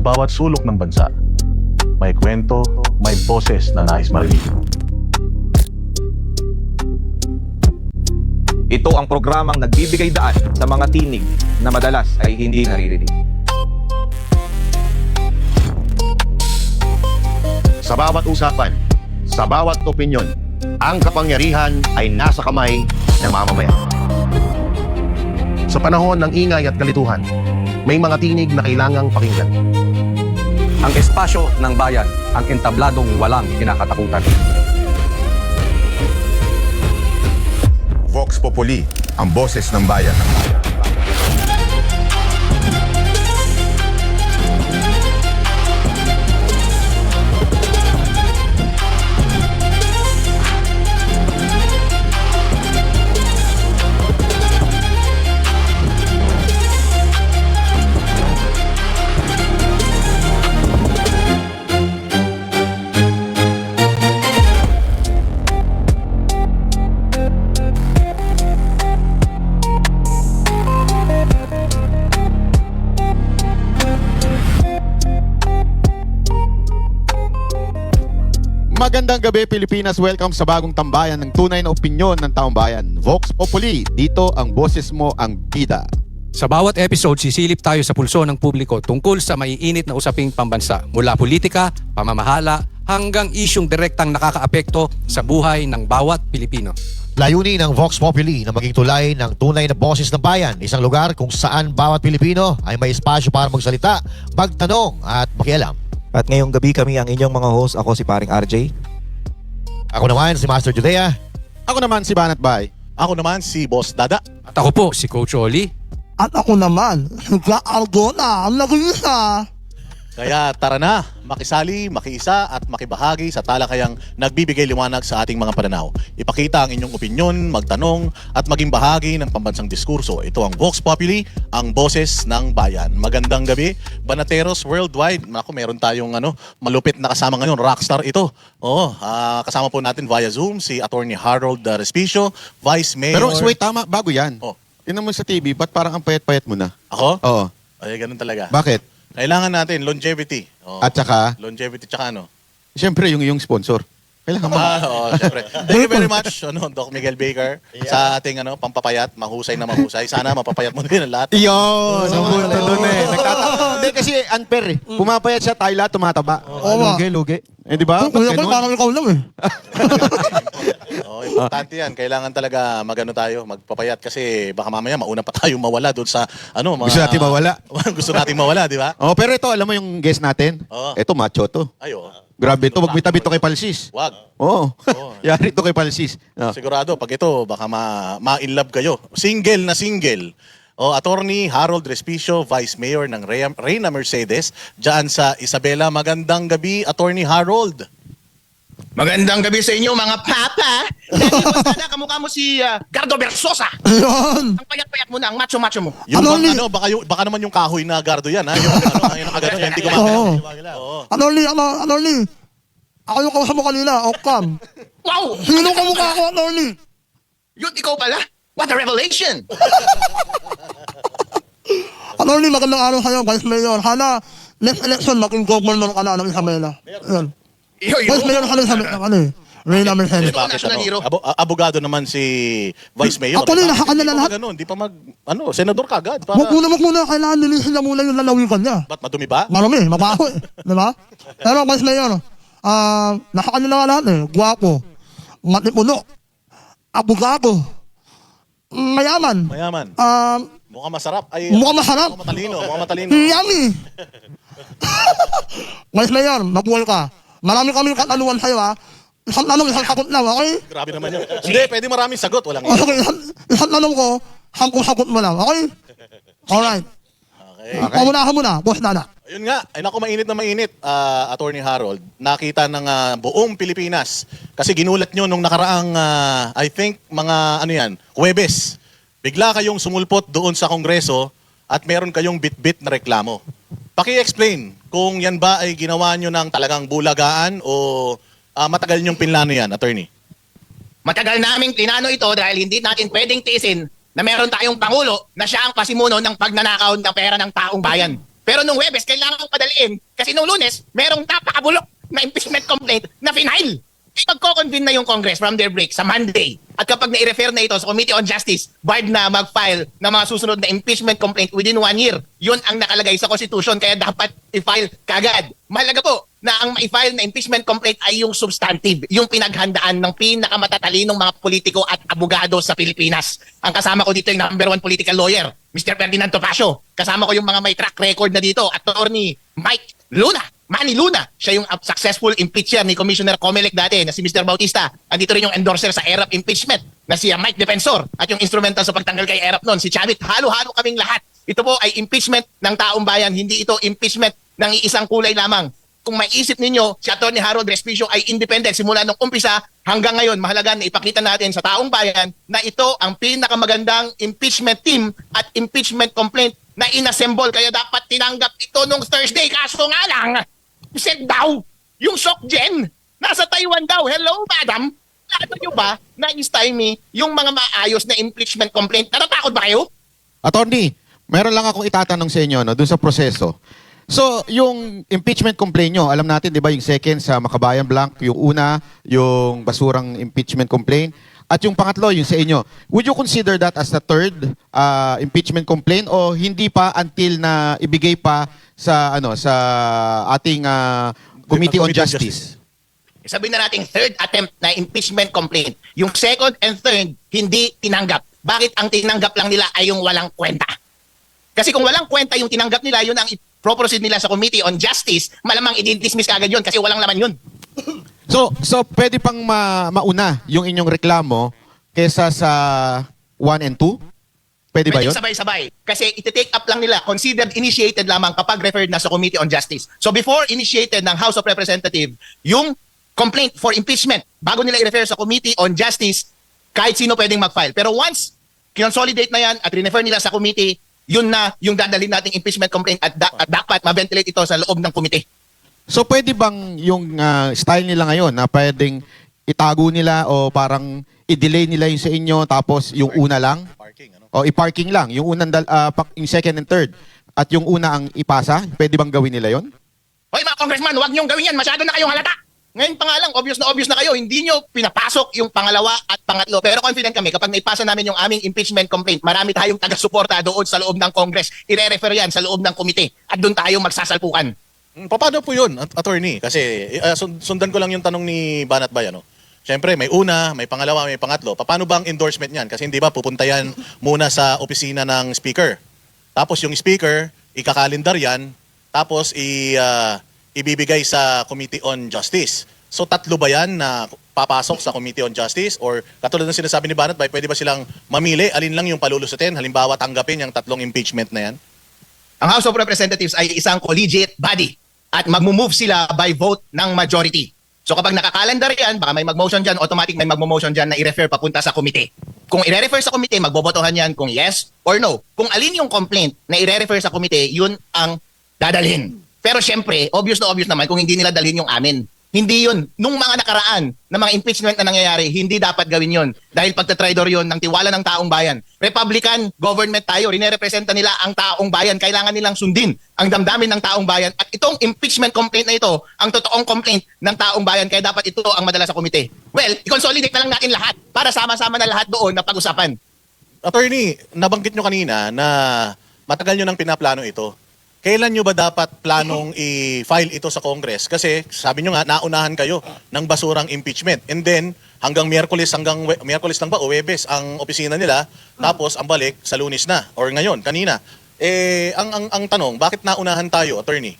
bawat sulok ng bansa. May kwento, may boses na nais marinig. Ito ang programang nagbibigay daan sa mga tinig na madalas ay hindi naririnig. Sa bawat usapan, sa bawat opinyon, ang kapangyarihan ay nasa kamay ng mamamayan. Sa panahon ng ingay at kalituhan, may mga tinig na kailangang pakinggan. Ang espasyo ng bayan, ang entabladong walang kinakatakutan. Vox Populi, ang boses ng bayan. Magandang gabi Pilipinas, welcome sa bagong tambayan ng tunay na opinyon ng taong bayan. Vox Populi, dito ang boses mo ang bida. Sa bawat episode, sisilip tayo sa pulso ng publiko tungkol sa maiinit na usaping pambansa. Mula politika, pamamahala, hanggang isyong direktang nakakaapekto sa buhay ng bawat Pilipino. Layunin ng Vox Populi na maging tulay ng tunay na boses ng bayan. Isang lugar kung saan bawat Pilipino ay may espasyo para magsalita, magtanong at makialam. At ngayong gabi kami ang inyong mga host. Ako si paring RJ. Ako naman si Master Judea. Ako naman si Banat Bay. Ako naman si Boss Dada. At ako po si Coach Oli. At ako naman, nag-aalgona ang nag-iisa. Kaya tara na, makisali, makiisa at makibahagi sa talakayang nagbibigay liwanag sa ating mga pananaw. Ipakita ang inyong opinyon, magtanong at maging bahagi ng pambansang diskurso. Ito ang Vox Populi, ang boses ng bayan. Magandang gabi, Banateros Worldwide. Naku, meron tayong malupit na kasama ngayon, rockstar ito. Oo, kasama po natin via Zoom si Attorney Harold Respicio, Vice Mayor. Pero wait, tama, bago yan. Oh. Tingnan mo sa TV, ba't parang ang payat-payat mo na? Ako? Oo. Ay, ganun talaga. Bakit? Kailangan natin longevity. Oh. At saka, Longevity, tsaka ano? siyempre yung sponsor. Kailangan mo. Oo, syempre. Thank you very much, Doc Miguel Baker, sa ating pampapayat, mahusay na mahusay. Sana mapapayat mo din ang lahat. Yun! Ang punto doon eh. Hindi kasi unfair eh. Pumapayat siya, tayo lahat tumataba. Lugi. Eh di ba? Kuya ko, parang ikaw lang eh. Importante yan. Kailangan talaga tayo, magpapayat kasi baka mamaya mauna pa tayo mawala doon sa mga... Gusto natin mawala. Gusto natin mawala, di ba? Oh, pero ito, alam mo yung guest natin? Oo. Ito, macho to. Ay, oo. Grabe ito, wag may tabi to kay Palsis. Wag. Oo. Yari to kay Palsis. Sigurado, pag ito, baka ma-in-love kayo. Single na single. Attorney Harold Respicio, Vice Mayor ng Reyna Mercedes, dyan sa Isabela. Magandang gabi, Attorney Harold. Magandang gabi sa inyo, mga papa. Dahil mo sana, kamukha mo si Gardo Versosa. Ayun. Ang payat-payat mo na, ang macho-macho mo. Yung baka naman yung kahoy na Gardo yan, ha? Yung nakagano, hindi ko makakala. Anoli. Ako yung kausap mo kanina, Okam. Wow! Sino ka mukha ako, Anoli? Yun, ikaw pala? What a revelation! Anoli, magandang araw sa'yo, Vice Mayor. Sana, next election, maging governor ka na ng Isabela. Ayun. Vice Mayor ka na sa Reyna Mercedes. Bakit abogado naman si Vice Mayor. Actually, nakakanya na lahat. Hindi pa senador ka agad. Wag muna, kailangan nilisin na muna yung lalawigan niya. Ba't madumi ba? Marami, mabaho eh. Di ba? Pero Vice Mayor, nakakanya na lahat eh. Guwapo, matipuno, abogado, mayaman. Mukhang masarap. Mukhang masarap. Mukhang matalino. Yummy! Vice Mayor, mabuhay ka. Marami kaming katanungan sa'yo ha. Isang tanong, isang sagot lang, okay? Grabe naman yun. Hindi, pwede maraming sagot. Walang Okay, isang tanong ko, hanggang sagot mo lang, okay? Alright. Okay. Pamunahan mo na, Boss Dada. Ayun nga, ay naku, mainit na mainit, Attorney Harold. Nakita ng buong Pilipinas. Kasi ginulat nyo nung nakaraang, I think, mga Huwebes. Bigla kayong sumulpot doon sa Kongreso at meron kayong bit-bit na reklamo. Paki-explain kung yan ba ay ginawa nyo ng talagang bulagaan o matagal nyong pinlano yan, Attorney? Matagal naming plinano ito dahil hindi natin pwedeng tiisin na meron tayong Pangulo na siya ang pasimuno ng pagnanakaw ng pera ng taong bayan. Pero nung Webes, kailangan padaliin kasi nung Lunes, merong napakabulok na impeachment complaint na final. Magko-convene na yung Congress from their break sa Monday. At kapag na-refer na ito sa Committee on Justice, barred na mag-file ng mga susunod na impeachment complaint within 1 year. Yun ang nakalagay sa Constitution, kaya dapat i-file kagad. Mahalaga po na ang ma-file na impeachment complaint ay yung substantive, yung pinaghandaan ng pinakamatatalinong mga politiko at abogado sa Pilipinas. Ang kasama ko dito yung #1 political lawyer, Mr. Ferdinand Topacio. Kasama ko yung mga may track record na dito, Attorney Mike Luna. Manny Luna, siya yung successful impeacher ni Commissioner Comelec dati na si Mr. Bautista. Andito rin yung endorser sa ERAP impeachment na si Mike Defensor at yung instrumental sa pagtanggal kay ERAP noon, si Chavit. Halo-halo kaming lahat. Ito po ay impeachment ng taong bayan, hindi ito impeachment ng iisang kulay lamang. Kung maiisip ninyo, si Atty. Harold Respicio ay independent simula nung umpisa hanggang ngayon. Mahalaga na ipakita natin sa taong bayan na ito ang pinakamagandang impeachment team at impeachment complaint na inassemble. Kaya dapat tinanggap ito nung Thursday. Kaso nga lang, sent daw yung SOCGEN. Nasa Taiwan daw. Hello, madam. Alam nyo ba na stymie yung mga maayos na impeachment complaint? Natatakot ba kayo? Attorney, meron lang akong itatanong sa inyo no, dun sa proseso. So, yung impeachment complaint nyo, alam natin, di ba, yung second sa Makabayan Blanc, yung una, yung basurang impeachment complaint, at yung pangatlo, yung sa inyo. Would you consider that as the third impeachment complaint o hindi pa until na ibigay pa sa sa ating Committee on Justice? Sabihin na natin third attempt na impeachment complaint. Yung second and third, hindi tinanggap. Bakit ang tinanggap lang nila ay yung walang kwenta? Kasi kung walang kwenta yung tinanggap nila, yun ang i-proceed nila sa Committee on Justice, malamang i-dismiss kagad yun kasi walang laman yun. So pwede pang mauna yung inyong reklamo kesa sa 1 and 2? Pwede ba yun? Sabay-sabay. Kasi iti-take up lang nila, considered initiated lamang kapag referred na sa Committee on Justice. So before initiated ng House of Representatives, yung complaint for impeachment, bago nila i-refer sa Committee on Justice, kahit sino pwedeng mag-file. Pero once kinonsolidate na yan at refer nila sa committee, yun na yung dadalhin nating impeachment complaint at dapat ma-ventilate ito sa loob ng committee. So pwede bang yung style nila ngayon na pwedeng itago nila o parang i-delay nila yung sa inyo tapos yung una lang? O i-parking lang, yung unang yung second and third at yung una ang ipasa, pwede bang gawin nila yon? Hoy mga congressman, huwag niyong gawin yan, masyado na kayong halata. Ngayon pa nga lang, obvious na kayo, hindi niyo pinapasok yung pangalawa at pangatlo. Pero confident kami, kapag naipasa namin yung aming impeachment complaint, marami tayong taga-suporta doon sa loob ng Congress. I-refer yan sa loob ng komite at doon tayo magsasalpukan. Paano po yun, attorney? Kasi sundan ko lang yung tanong ni Banat Bayan. Siyempre, may una, may pangalawa, may pangatlo. Paano ba ang endorsement niyan? Kasi hindi ba pupunta yan muna sa opisina ng speaker. Tapos yung speaker, ikakalendar yan, tapos ibibigay sa Committee on Justice. So tatlo ba yan na papasok sa Committee on Justice? Or katulad ng sinasabi ni Banat Bay, pwede ba silang mamili? Alin lang yung palulusutin? Halimbawa, tanggapin yung tatlong impeachment na yan? Ang House of Representatives ay isang collegiate body at magmumove sila by vote ng majority. So kapag nakakalendar yan, baka may mag-motion dyan, automatic may mag-motion dyan na i-refer papunta sa komite. Kung i-refer sa komite, magbobotohan yan kung yes or no. Kung alin yung complaint na i-refer sa komite, yun ang dadalhin. Pero syempre, obvious naman kung hindi nila dalhin yung amin. Hindi yun. Nung mga nakaraan na mga impeachment na nangyayari, hindi dapat gawin yun. Dahil pagtatraidor yun ng tiwala ng taong bayan. Republican government tayo, rinerepresenta nila ang taong bayan. Kailangan nilang sundin ang damdamin ng taong bayan. At itong impeachment complaint na ito, ang totoong complaint ng taong bayan. Kaya dapat ito ang madala sa komite. Well, i-consolidate na lang natin lahat para sama-sama na lahat doon na pag-usapan. Attorney, nabanggit nyo kanina na matagal nyo nang pinaplano ito. Kailan nyo ba dapat planong i-file ito sa Congress? Kasi sabi nyo nga, naunahan kayo ng basurang impeachment. And then, hanggang Miyerkules lang ba o Webes ang opisina nila, tapos ang balik sa Lunes na or ngayon, kanina. Ang tanong, bakit naunahan tayo, attorney?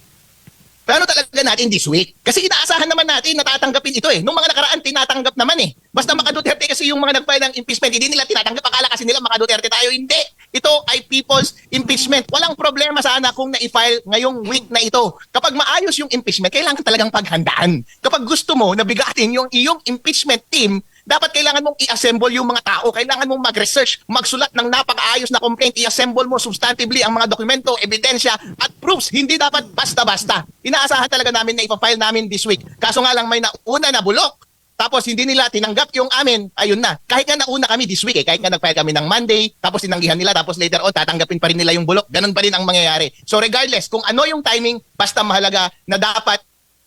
Pero talaga natin this week. Kasi inaasahan naman natin na tatanggapin ito eh. Nung mga nakaraan, tinatanggap naman eh. Basta maka-Duterte kasi yung mga nag-file ng impeachment, hindi nila tinatanggap. Akala kasi nila maka-Duterte tayo. Hindi. Ito ay people's impeachment. Walang problema sana kung na-file ngayong week na ito. Kapag maayos yung impeachment, kailangan talagang paghandaan. Kapag gusto mo na bigatin yung iyong impeachment team, dapat kailangan mong i-assemble yung mga tao. Kailangan mong mag-research, magsulat ng napakaayos na complaint. I-assemble mo substantively ang mga dokumento, ebidensya, at proofs. Hindi dapat basta-basta. Inaasahan talaga namin na ipa-file namin this week. Kaso nga lang may nauna na bulok tapos hindi nila tinanggap yung amin, ayun na. Kahit nga nauna kami this week kahit nga nag-file kami ng Monday, tapos tinanggihan nila, tapos later on, tatanggapin pa rin nila yung bulok. Ganun pa rin ang mangyayari. So regardless, kung ano yung timing, basta mahalaga na dapat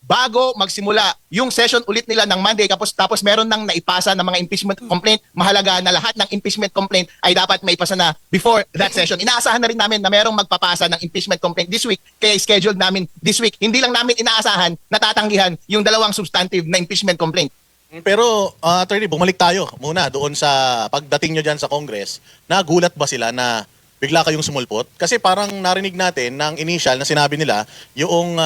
bago magsimula yung session ulit nila ng Monday, tapos meron nang naipasa ng mga impeachment complaint, mahalaga na lahat ng impeachment complaint ay dapat maipasa na before that session. Inaasahan na rin namin na merong magpapasa ng impeachment complaint this week, kaya scheduled namin this week. Hindi lang namin inaasahan na tatanggihan yung dalawang substantive na impeachment complaint. Pero, attorney, bumalik tayo muna doon sa pagdating nyo dyan sa Congress. Nagulat ba sila na bigla kayong sumulpot? Kasi parang narinig natin ng initial na sinabi nila yung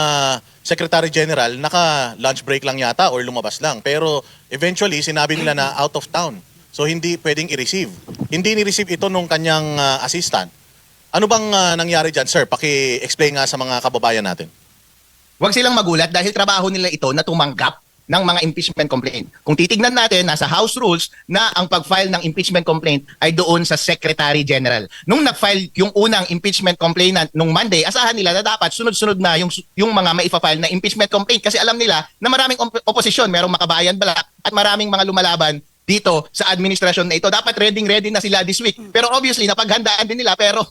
Secretary General naka-lunch break lang yata or lumabas lang. Pero eventually, sinabi nila na out of town. So hindi pwedeng i-receive. Hindi ni-receive ito nung kanyang assistant. Ano bang nangyari dyan, sir? Paki-explain nga sa mga kababayan natin. Huwag silang magulat dahil trabaho nila ito na tumanggap ng mga impeachment complaint. Kung titignan natin, nasa House Rules na ang pag-file ng impeachment complaint ay doon sa Secretary General. Nung nag-file yung unang impeachment complainant nung Monday, asahan nila na dapat sunod-sunod na yung mga maifa-file na impeachment complaint kasi alam nila na maraming oposisyon, merong Makabayan Black at maraming mga lumalaban dito sa administrasyon na ito. Dapat ready na sila this week. Pero obviously, napaghandaan din nila pero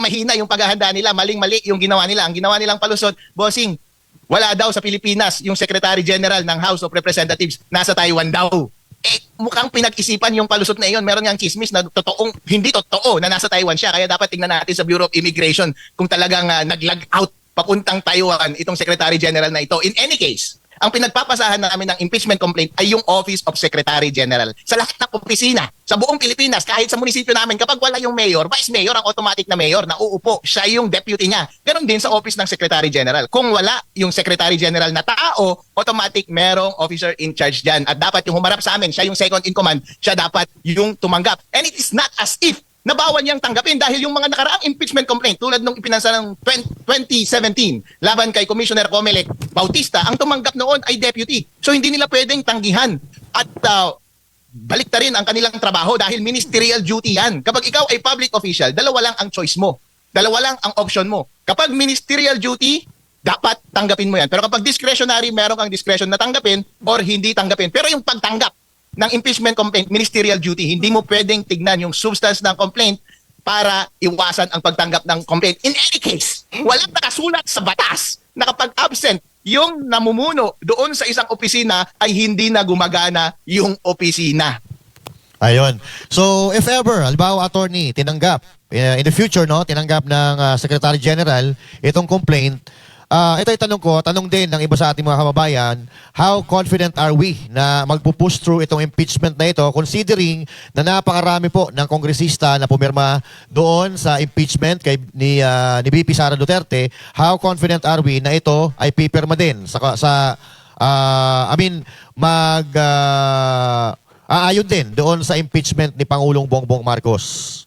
mahina yung paghahanda nila, maling-mali yung ginawa nila. Ang ginawa nilang palusot, bossing, wala daw sa Pilipinas yung Secretary General ng House of Representatives, nasa Taiwan daw. Mukhang pinag-isipan yung palusot na iyon. Meron niyang chismis na hindi totoo na nasa Taiwan siya. Kaya dapat tingnan natin sa Bureau of Immigration kung talagang nag-log out papuntang Taiwan itong Secretary General na ito. In any case, ang pinagpapasahan namin ng impeachment complaint ay yung Office of Secretary General. Sa lahat ng opisina, sa buong Pilipinas, kahit sa munisipyo namin, kapag wala yung mayor, vice mayor ang automatic na mayor na uupo, siya yung deputy niya. Ganon din sa Office ng Secretary General. Kung wala yung Secretary General na tao, automatic merong officer in charge dyan. At dapat yung humarap sa amin, siya yung second in command, siya dapat yung tumanggap. And it is not as if na bawal niyang tanggapin dahil yung mga nakaraang impeachment complaint tulad nung ipinansa ng 2017 laban kay Commissioner Comelec Bautista, ang tumanggap noon ay deputy. So hindi nila pwedeng tanggihan at baliktarin ang kanilang trabaho dahil ministerial duty yan. Kapag ikaw ay public official, dalawa lang ang choice mo. Dalawa lang ang option mo. Kapag ministerial duty, dapat tanggapin mo yan. Pero kapag discretionary, meron kang discretion na tanggapin or hindi tanggapin. Pero yung pagtanggap ng impeachment complaint, ministerial duty. Hindi mo pwedeng tignan yung substance ng complaint para iwasan ang pagtanggap ng complaint. In any case, walang nakasulat sa batas na kapag absent yung namumuno doon sa isang opisina ay hindi na gumagana yung opisina. Ayun. So, if ever, halimbawa, attorney, tinanggap, in the future, no, tinanggap ng Secretary General itong complaint, ito yung tanong din ng iba sa ating mga kababayan, how confident are we na magpupush through itong impeachment na ito considering na napakarami po ng kongresista na pumirma doon sa impeachment ni VP Sara Duterte, how confident are we na ito ay pipirma din aayon din doon sa impeachment ni Pangulong Bongbong Marcos?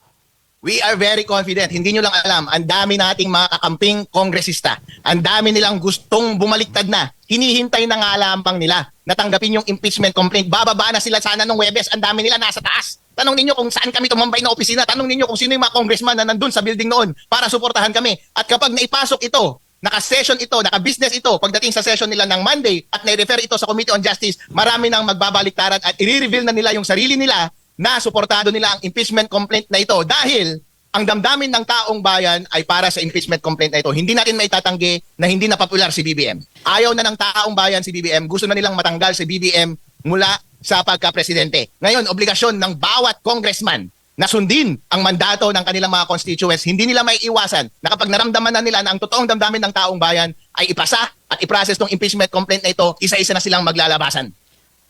We are very confident. Hindi nyo lang alam, ang dami nating mga kakamping kongresista. Ang dami nilang gustong bumaliktad na. Hinihintay na nga lamang nila natanggapin yung impeachment complaint. Bababa na sila sana nung Webes. Ang dami nila nasa taas. Tanong ninyo kung saan kami tumambay na opisina. Tanong ninyo kung sino yung mga congressman na nandun sa building noon para suportahan kami. At kapag naipasok ito, naka-session ito, naka-business ito, pagdating sa session nila ng Monday at nai-refer ito sa Committee on Justice, marami nang magbabaliktaran at i-reveal na nila yung sarili nila na suportado nila ang impeachment complaint na ito dahil ang damdamin ng taong bayan ay para sa impeachment complaint na ito. Hindi natin maitatanggi na hindi na popular si BBM. Ayaw na ng taong bayan si BBM. Gusto na nilang matanggal si BBM mula sa pagka-presidente. Ngayon, obligasyon ng bawat congressman na sundin ang mandato ng kanilang mga constituents. Hindi nila may iwasan na kapag naramdaman na nila na ang totoong damdamin ng taong bayan ay ipasa at i-process ng impeachment complaint na ito, isa-isa na silang maglalabasan.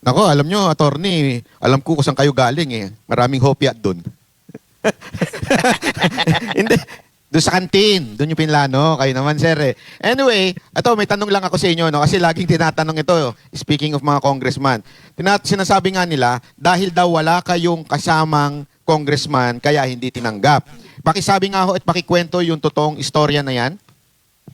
Nako, alam nyo, attorney, alam ko kung saan kayo galing eh. Maraming hopya doon. Hindi. Doon sa kantin, doon yung pinlano. Kayo naman, sir eh. Anyway, ito, may tanong lang ako sa inyo, no? Kasi laging tinatanong ito, speaking of mga congressman. Sinasabi nga nila, dahil daw wala kayong kasamang congressman, kaya hindi tinanggap. Pakisabi nga ho at pakikwento yung totoong istorya na yan.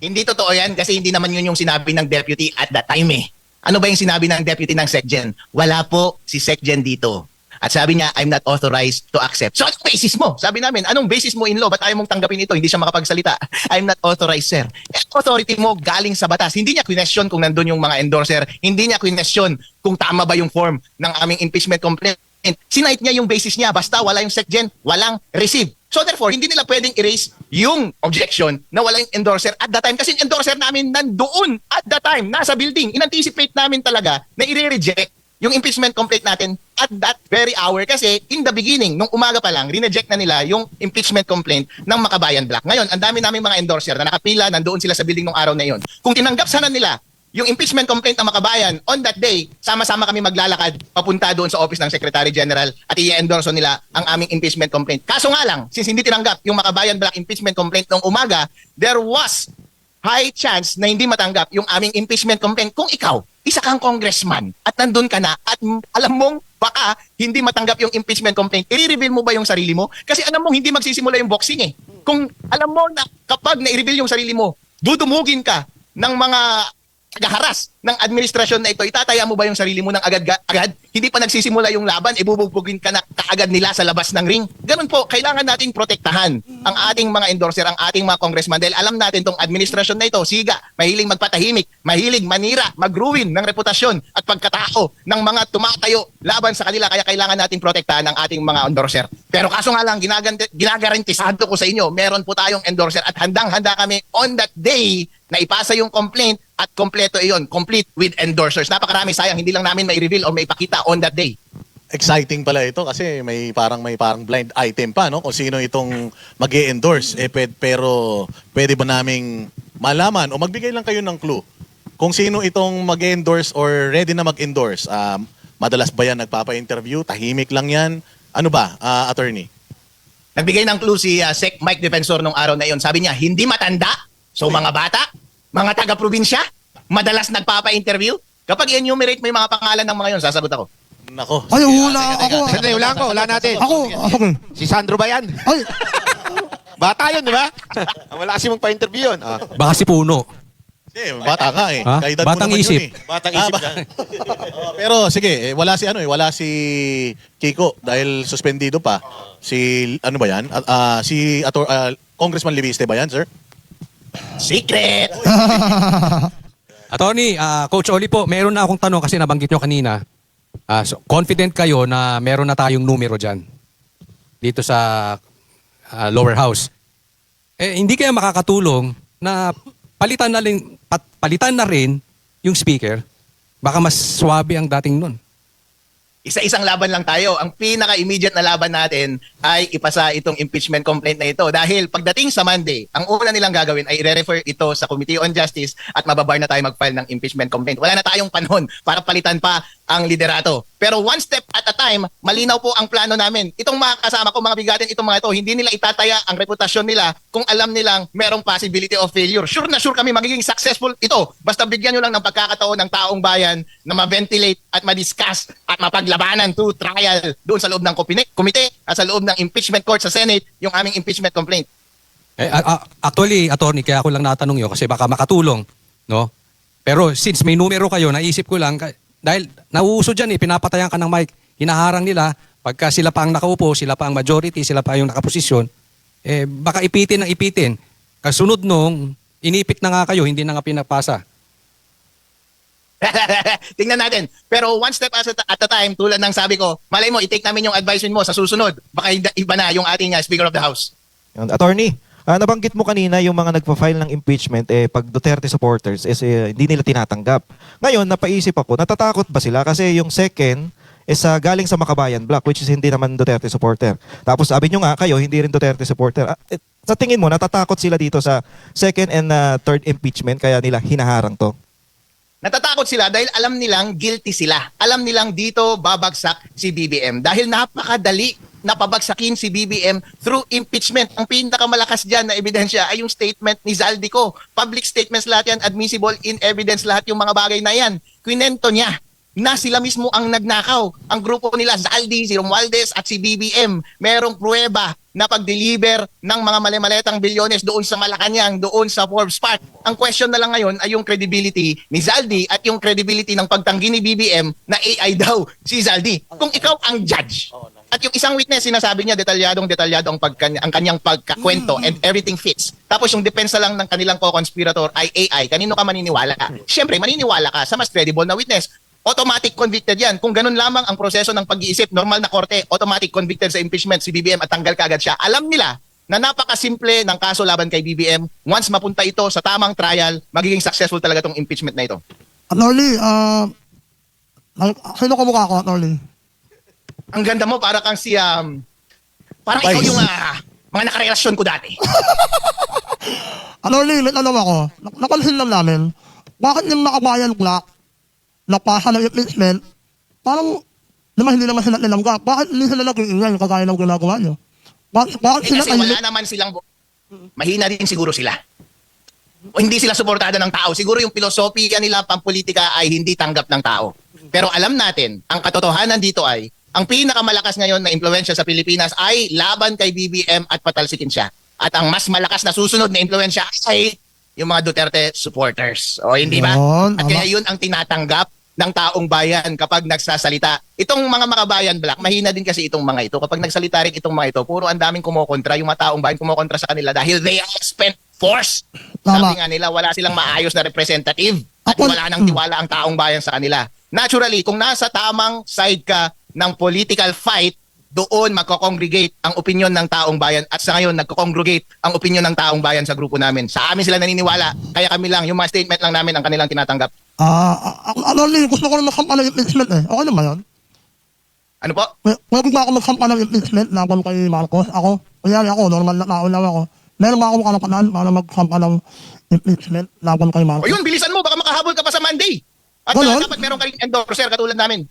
Hindi totoo yan kasi hindi naman yun yung sinabi ng deputy at that time eh. Ano ba yung sinabi ng deputy ng SecGen? Wala po si SecGen dito. At sabi niya, I'm not authorized to accept. So anong basis mo? Sabi namin, anong basis mo in law? Ba't ayaw mong tanggapin ito? Hindi siya makapagsalita. I'm not authorized, sir. authority mo galing sa batas. Hindi niya question kung nandun yung mga endorser. Hindi niya question kung tama ba yung form ng aming impeachment complaint. Sinight niya yung basis niya. Basta wala yung SecGen, walang receive. So therefore, hindi nila pwedeng erase yung objection na walang endorser at that time. Kasi yung endorser namin nandoon at that time, nasa building. In-anticipate namin talaga na i-reject yung impeachment complaint natin at that very hour. Kasi in the beginning, nung umaga pa lang, rineject na nila yung impeachment complaint ng Makabayan Black. Ngayon, ang dami namin mga endorser na nakapila, nandoon sila sa building nung araw na yon. Kung tinanggap sana nila yung impeachment complaint ng Makabayan, on that day, sama-sama kami maglalakad papunta doon sa office ng Secretary General at i-endorse nila ang aming impeachment complaint. Kaso nga lang, since hindi tinanggap yung Makabayan Black impeachment complaint nung umaga, there was high chance na hindi matanggap yung aming impeachment complaint kung ikaw, isa kang congressman at nandun ka na at alam mong baka hindi matanggap yung impeachment complaint, i-reveal mo ba yung sarili mo? Kasi alam mong hindi magsisimula yung boxing eh. Kung alam mo na kapag na-reveal yung sarili mo, dudumugin ka ng mga tagaharas ng administrasyon na ito, itataya mo ba yung sarili mo ng agad? Hindi pa nagsisimula yung laban, ibubugbugin ka na kaagad nila sa labas ng ring. Ganun po, kailangan nating protektahan ang ating mga endorser, ang ating mga congressman dahil alam natin tong administrasyon na ito, siga, mahilig magpatahimik, mahilig manira, magruin ng reputasyon at pagkatao ng mga tumatayo laban sa kanila, kaya kailangan nating protektahan ang ating mga endorser. Pero kaso nga lang, ginagarantisado ko sa inyo, meron po tayong endorser at handang-handa kami on that day na ipasa yung complaint at kompleto iyon, complete with endorsers. Napakarami, sayang hindi lang namin mai-reveal o maipakita on that day. Exciting pala ito kasi may parang blind item pa, no? Kung sino itong mag-e-endorse. Pero pwede ba naming malaman o magbigay lang kayo ng clue kung sino itong mag-e-endorse or ready na mag-endorse? Madalas ba yan nagpapa-interview? Tahimik lang yan? Ano ba, attorney? Nagbigay ng clue si Sec Mike Defensor nung araw na iyon. Sabi niya, hindi matanda. So mga bata, mga taga-probinsya, madalas nagpapa-interview. Kapag enumerate mo yung mga pangalan ng mga yon, sasagot ako. Nako. Ay, hula ako. Sandali, wala natin. Ako, okay. Si Sandro ba yan? Ay, Bata yun, di ba? Wala kasi mong pa-interview yun. Baka si Puno. Bata ka eh. Ha? Kaedad mo Batang naman isip. yun eh. Batang isip yan. Pero sige, wala si Kiko dahil suspendido pa. Si ano ba yan? Si Congressman Libiste ba yan, sir? Secret! Attorney, Coach Oli po, meron na akong tanong kasi nabanggit nyo kanina. So, confident kayo na meron na tayong numero dyan dito sa lower house. Hindi kaya makakatulong na palitan na rin yung speaker? Baka mas swabe ang dating nun. Isa-isang laban lang tayo. Ang pinaka-immediate na laban natin ay ipasa itong impeachment complaint na ito. Dahil pagdating sa Monday, ang una nilang gagawin ay i-refer ito sa Committee on Justice at mababar na tayo mag-file ng impeachment complaint. Wala na tayong panahon para palitan pa ang liderato. Pero one step at a time, malinaw po ang plano namin. Itong mga kasama ko, mga bigatin, itong mga ito, hindi nila itataya ang reputasyon nila kung alam nilang merong possibility of failure. Sure na sure kami magiging successful ito. Basta bigyan nyo lang ng pagkakataon ng taong bayan na ma-ventilate at ma-discuss at mapaglabanan to trial doon sa loob ng komite at sa loob ng impeachment court sa Senate yung aming impeachment complaint. Actually, attorney, kaya ako lang natanong yun kasi baka makatulong, no? Pero since may numero kayo, naisip ko lang, dahil nauuso dyan pinapatayan ka ng mic, hinaharang nila, pagka sila pa ang nakaupo, sila pa ang majority, sila pa yung nakaposisyon, baka ipitin ng ipitin. Kasunod nung, inipit na nga kayo, hindi na nga pinapasa. Tingnan natin. Pero one step at a time, tulad ng sabi ko, malay mo, i-take namin yung advisement mo sa susunod. Baka iba na yung ating Speaker of the House. Attorney, nabanggit mo kanina yung mga nagpa-file ng impeachment, pag Duterte supporters, hindi nila tinatanggap. Ngayon, napaisip ako, natatakot ba sila? Kasi yung second is galing sa Makabayan Black, which is hindi naman Duterte supporter. Tapos sabi nyo nga, kayo, hindi rin Duterte supporter. Sa tingin mo, natatakot sila dito sa second and third impeachment, kaya nila hinaharang to? Natatakot sila dahil alam nilang guilty sila. Alam nilang dito babagsak si BBM. Dahil napakadali na pabagsakin si BBM through impeachment. Ang pinakamalakas dyan na ebidensya ay yung statement ni Zaldico. Public statements lahat yan, admissible in evidence lahat yung mga bagay na yan. Kwinento niya na sila mismo ang nagnakaw. Ang grupo nila, Zaldi, si Romualdez at si BBM, merong pruweba na pag-deliver ng mga mali-maletang bilyones doon sa Malacanang, doon sa Forbes Park. Ang question na lang ngayon ay yung credibility ni Zaldi at yung credibility ng pagtanggi ni BBM na AI daw si Zaldi. Kung ikaw ang judge, At yung isang witness, sinasabi niya, detalyado ang kanyang pagkakwento and everything fits. Tapos yung depensa lang ng kanilang co-conspirator ay AI. Kanino ka maniniwala? Siyempre, maniniwala ka sa mas credible na witness. Automatic convicted yan. Kung ganun lamang ang proseso ng pag-iisip, normal na korte, automatic convicted sa impeachment si BBM at tanggal kagad siya. Alam nila na napakasimple ng kaso laban kay BBM. Once mapunta ito sa tamang trial, magiging successful talaga itong impeachment na ito. Attorney, sino ka mukha ko, Attorney? Ang ganda mo, para kang si... parang ikaw yung mga nakarelasyon ko dati. Attorney, may alam ako. Napansin lang namin, bakit yung Makabayan Black napasa ng impeachment, parang hindi naman sila nilamga. Bakit hindi sila nag-iingay kagaya ng ginagawa nyo? Bakit sila Kasi wala naman silang... Mahina din siguro sila. O hindi sila suportada ng tao. Siguro yung filosofiya nila pampolitika ay hindi tanggap ng tao. Pero alam natin, ang katotohanan dito ay, ang pinakamalakas ngayon na impluwensya sa Pilipinas ay laban kay BBM at patalsikin siya. At ang mas malakas na susunod na impluwensya ay yung mga Duterte supporters. O hindi ba? At kaya yun ang tinatanggap ng taong bayan kapag nagsasalita. Itong mga Makabayan Black, mahina din kasi itong mga ito. Kapag nagsalita rin itong mga ito, puro ang daming kumokontra. Yung mga taong bayan kumokontra sa kanila dahil they are spent force. Sabi nga nila, wala silang maayos na representative at wala nang tiwala ang taong bayan sa kanila. Naturally, kung nasa tamang side ka ng political fight, doon magkokongregate ang opinion ng taong bayan at sa ngayon nagkokongregate ang opinion ng taong bayan sa grupo namin. Sa amin sila naniniwala, kaya kami lang, yung mga statement lang namin ang kanilang tinatanggap. Attorney, gusto ko na magsampa ng impeachment eh. Okay naman yun? Ano po? Pwede ba ako magsampa ng impeachment laban kay Marcos? Kaya ako, normal na tao lang ako. Meron ba akong karapatan para magsampa ng impeachment laban kay Marcos? O yun, bilisan mo, baka makahabol ka pa sa Monday. At dapat meron ka rin endorser katulad namin.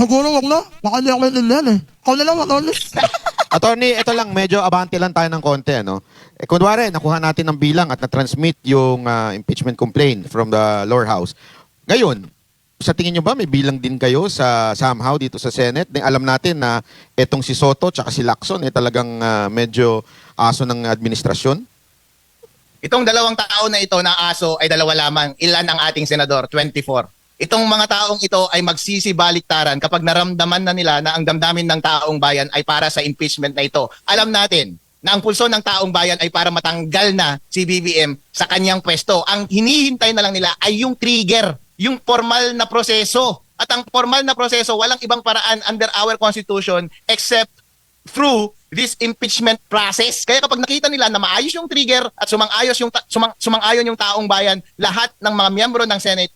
Siguro wag na. Baka hindi ako maintindihan eh. Ikaw na lang, Attorney. Attorney, ito lang, medyo abante lang tayo ng konti, ano? Kunwari, nakuha natin ng bilang at na-transmit yung impeachment complaint from the lower house. Ngayon, sa tingin nyo ba may bilang din kayo sa somehow dito sa Senate? Alam natin na etong si Soto tsaka si Lacson talagang medyo aso ng administrasyon. Itong dalawang tao na ito na aso ay dalawa lamang. Ilan ang ating senador? 24. Itong mga taong ito ay magsisibaliktaran kapag naramdaman na nila na ang damdamin ng taong bayan ay para sa impeachment na ito. Alam natin na ang pulso ng taong bayan ay para matanggal na si BBM sa kanyang pwesto. Ang hinihintay na lang nila ay yung trigger, yung formal na proseso. At ang formal na proseso, walang ibang paraan under our Constitution except through this impeachment process. Kaya kapag nakita nila na maayos yung trigger at sumang-ayon yung taong bayan, lahat ng mga miyembro ng Senate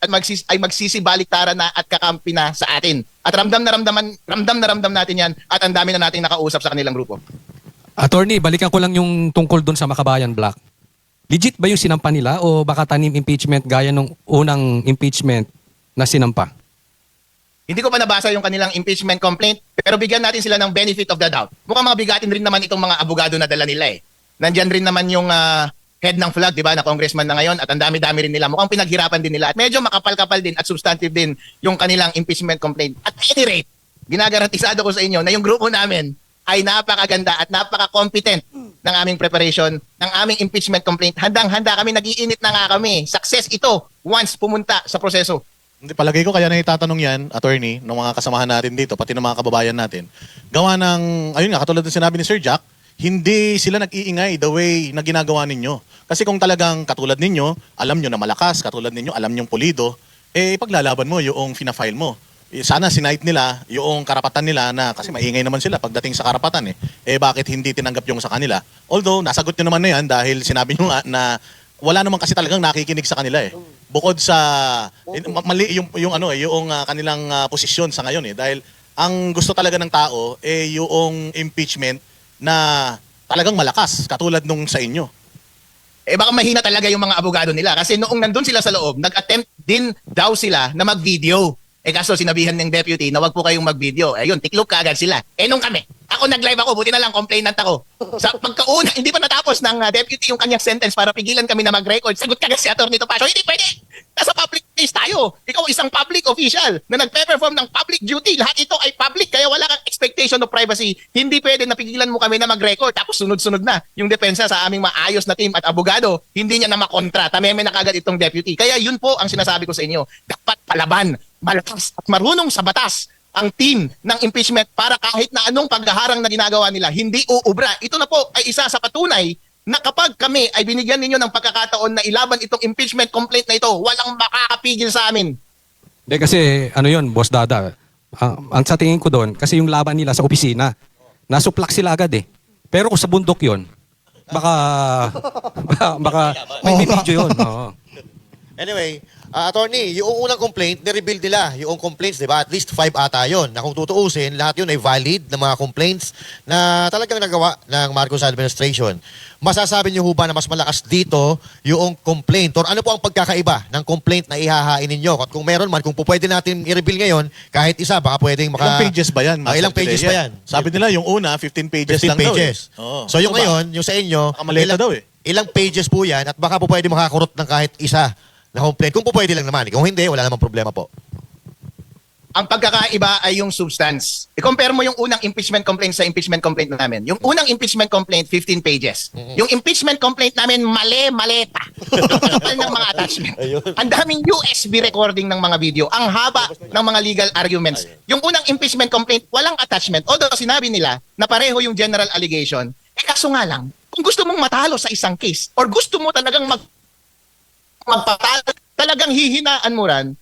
ay magsisibaliktaran na at kakampi na sa atin. At ramdam na ramdam natin yan at ang dami na nating nakausap sa kanilang grupo. Attorney, balikan ko lang yung tungkol doon sa Makabayan Black. Legit ba yung sinampa nila o baka tanim impeachment gaya nung unang impeachment na sinampa? Hindi ko pa nabasa yung kanilang impeachment complaint, pero bigyan natin sila ng benefit of the doubt. Mukhang mga bigatin rin naman itong mga abogado na dala nila eh. Nandyan rin naman yung head ng flag, di ba, na congressman na ngayon at ang dami-dami rin nila. Mukhang pinaghirapan din nila at medyo makapal-kapal din at substantive din yung kanilang impeachment complaint. At any rate, ginagarantisado ko sa inyo na yung grupo namin ay napakaganda at napaka-competent ng aming preparation, ng aming impeachment complaint. Handang-handa kami, nag-iinit na nga kami. Success ito once pumunta sa proseso. Hindi, palagay ko kaya na itatanong yan, attorney, ng mga kasamahan natin dito, pati ng mga kababayan natin. Gawa ng, ayun nga, katulad ng sinabi ni Sir Jack, hindi sila nag-iingay the way na ginagawa ninyo. Kasi kung talagang katulad ninyo, alam nyo na malakas, katulad ninyo, alam nyong pulido, paglalaban mo yung fina-file mo. Sana sinight nila yung karapatan nila na, kasi maingay naman sila pagdating sa karapatan bakit hindi tinanggap yung sa kanila? Although, nasagot nyo naman na yan dahil sinabi nyo nga na wala naman kasi talagang nakikinig sa kanila Bukod sa mali yung kanilang posisyon sa ngayon dahil ang gusto talaga ng tao yung impeachment na talagang malakas katulad nung sa inyo. Baka mahina talaga yung mga abogado nila kasi noong nandun sila sa loob, nag-attempt din daw sila na mag-video. Kaso sinabihan ng deputy na wag po kayong mag-video. Ayun, tiklop kaagad sila. Nung kami, ako nag-live ako, buti na lang complainant ako. Sa pagkauna, hindi pa natapos ng deputy yung kanyang sentence para pigilan kami na mag-record. Sagot kagad si Atty. Topacio, hindi pwede! Nasa public place tayo. Ikaw isang public official na nagpe-perform ng public duty. Lahat ito ay public, kaya wala kang expectation of privacy. Hindi pwede na pigilan mo kami na mag-record. Tapos sunod-sunod na yung depensa sa aming maayos na team at abogado. Hindi niya na makontra. Tameme na kagad itong deputy. Kaya yun po ang sinasabi ko sa inyo. Dapat palaban, malakas at marunong sa batas ang team ng impeachment para kahit na anong paghaharang na ginagawa nila, hindi uubra. Ito na po ay isa sa patunay na kapag kami ay binigyan ninyo ng pagkakataon na ilaban itong impeachment complaint na ito, walang makakapigil sa amin. Hindi kasi, ano yun, Boss Dada, ang sa tingin ko doon, kasi yung laban nila sa opisina, nasuplak sila agad eh. Pero kung sa bundok yun, baka may video yun. Oo. Anyway, attorney, yung unang complaint, nireveal nila yung complaints, di ba? At least 5 ata yun. Na kung tutuusin, lahat yun ay valid na mga complaints na talagang nagawa ng Marcos administration. Masasabi niyo ho ba na mas malakas dito yung complaint? Or ano po ang pagkakaiba ng complaint na ihahain ninyo? At kung meron man, kung po pwede natin i-reveal ngayon, kahit isa, baka pwedeng Ilang pages ba yan? ilang pages ba yan? Sabi nila yung una, 15 pages 15 lang daw. pages. Oo. So yung ngayon, yung sa inyo, Nakamaleta daw eh. ilang pages po yan at baka po pwede makakurot ng kahit isa na complaint. Kung po pwede lang naman. Kung hindi, wala namang problema po. Ang pagkakaiba ay yung substance. I-compare mo yung unang impeachment complaint sa impeachment complaint namin. Yung unang impeachment complaint, 15 pages. Yung impeachment complaint namin, maleta. Total ng mga attachment. Ang daming USB recording ng mga video. Ang haba ng mga legal arguments. Yung unang impeachment complaint, walang attachment. Although sinabi nila na pareho yung general allegation, kaso nga lang, kung gusto mong matalo sa isang case or gusto mo talagang magpatalo, talagang hihinaan mo rin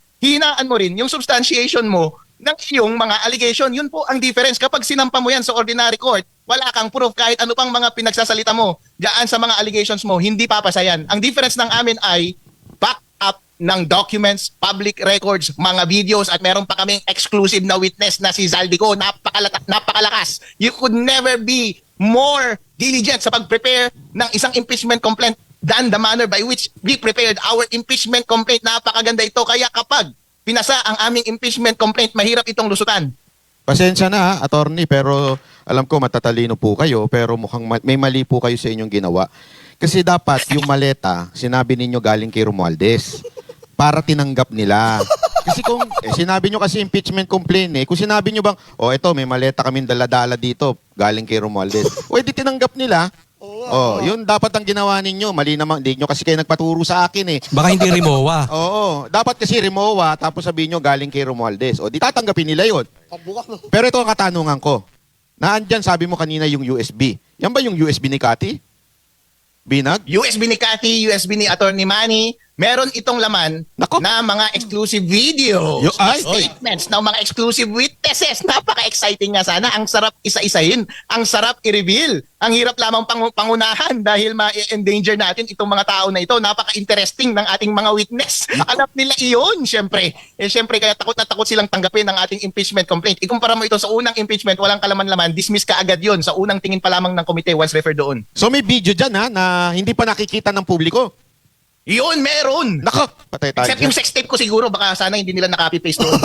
yung substantiation mo ng iyong mga allegation. Yun po ang difference. Kapag sinampa mo yan sa ordinary court, wala kang proof kahit ano pang mga pinagsasalita mo diyan sa mga allegations mo, hindi papasayan. Ang difference ng amin ay back up ng documents, public records, mga videos, at meron pa kaming exclusive na witness na si Zaldico. Napakalakas. You could never be more diligent sa pag-prepare ng isang impeachment complaint than the manner by which we prepared our impeachment complaint. Napakaganda ito. Kaya kapag pinasa ang aming impeachment complaint, mahirap itong lusutan. Pasensya na, attorney, pero alam ko matatalino po kayo, pero mukhang may mali po kayo sa inyong ginawa. Kasi dapat yung maleta, sinabi ninyo galing kay Romualdez para tinanggap nila. Kasi kung sinabi nyo kasi impeachment complaint kung sinabi nyo bang, eto may maleta kaming dala-dala dito galing kay Romualdez, di tinanggap nila. Yun dapat ang ginawa ninyo. Mali naman, hindi nyo kasi kayo nagpaturo sa akin Baka hindi Rimowa. Dapat kasi Rimowa, tapos sabihin nyo galing kay Romualdez. Di tatanggapin nila yun. Pero ito ang katanungan ko. Naandyan, sabi mo kanina yung USB. Yan ba yung USB ni Cathy? Binag? USB ni Cathy, USB ni Attorney Manny, meron itong laman na mga exclusive videos, statements ng mga exclusive witnesses. Napaka-exciting nga sana. Ang sarap isa-isahin. Ang sarap i-reveal. Ang hirap lamang pangunahan dahil ma-endanger natin itong mga tao na ito. Napaka-interesting ng ating mga witness. Alam nila iyon, syempre. Syempre, kaya takot na takot silang tanggapin ng ating impeachment complaint. Ikumpara mo ito sa unang impeachment, walang kalaman-laman, dismiss ka agad yon sa unang tingin pa lamang ng komite once referred doon. So may video dyan na hindi pa nakikita ng publiko? Yun, meron. Patay tayo. Except yung sex tape ko siguro, baka sana hindi nila na-copy-paste doon.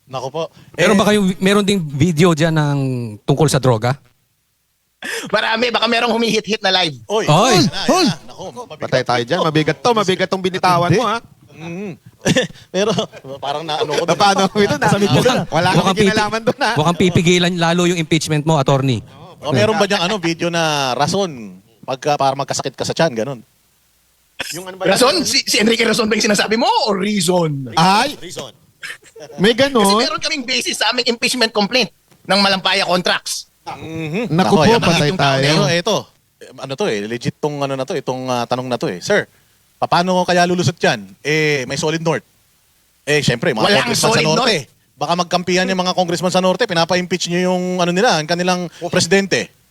Nako po. Pero baka meron ding video dyan ng tungkol sa droga? Marami, baka merong humihit-hit na live. Oy. Nako, Patay tayo dyan. Mabigat tong binitawan mo, ha? Pero parang naano ko. Paano ito na? Wala kang kinalaman doon, ha? Mukhang pipigilan lalo yung impeachment mo, attorney. Meron ba diyang video na rason para magkasakit ka sa tiyan, ganun? Yung ano ba? Rason? Si Enrique Rason ba yung sinasabi mo o reason? Ay! Reason. May Kasi ganon? meron kaming basis sa aming impeachment complaint ng Malampaya Contracts. Naku po, yan na. patay Pero tayo. ito, legit tong ano na to, itong tanong na to Sir, paano kaya lulusot yan? May solid north. Syempre, mga Walang congressman sa solid norte. Baka magkampihan yung mga congressman sa norte, pinapa-impeach nyo yung ang kanilang presidente.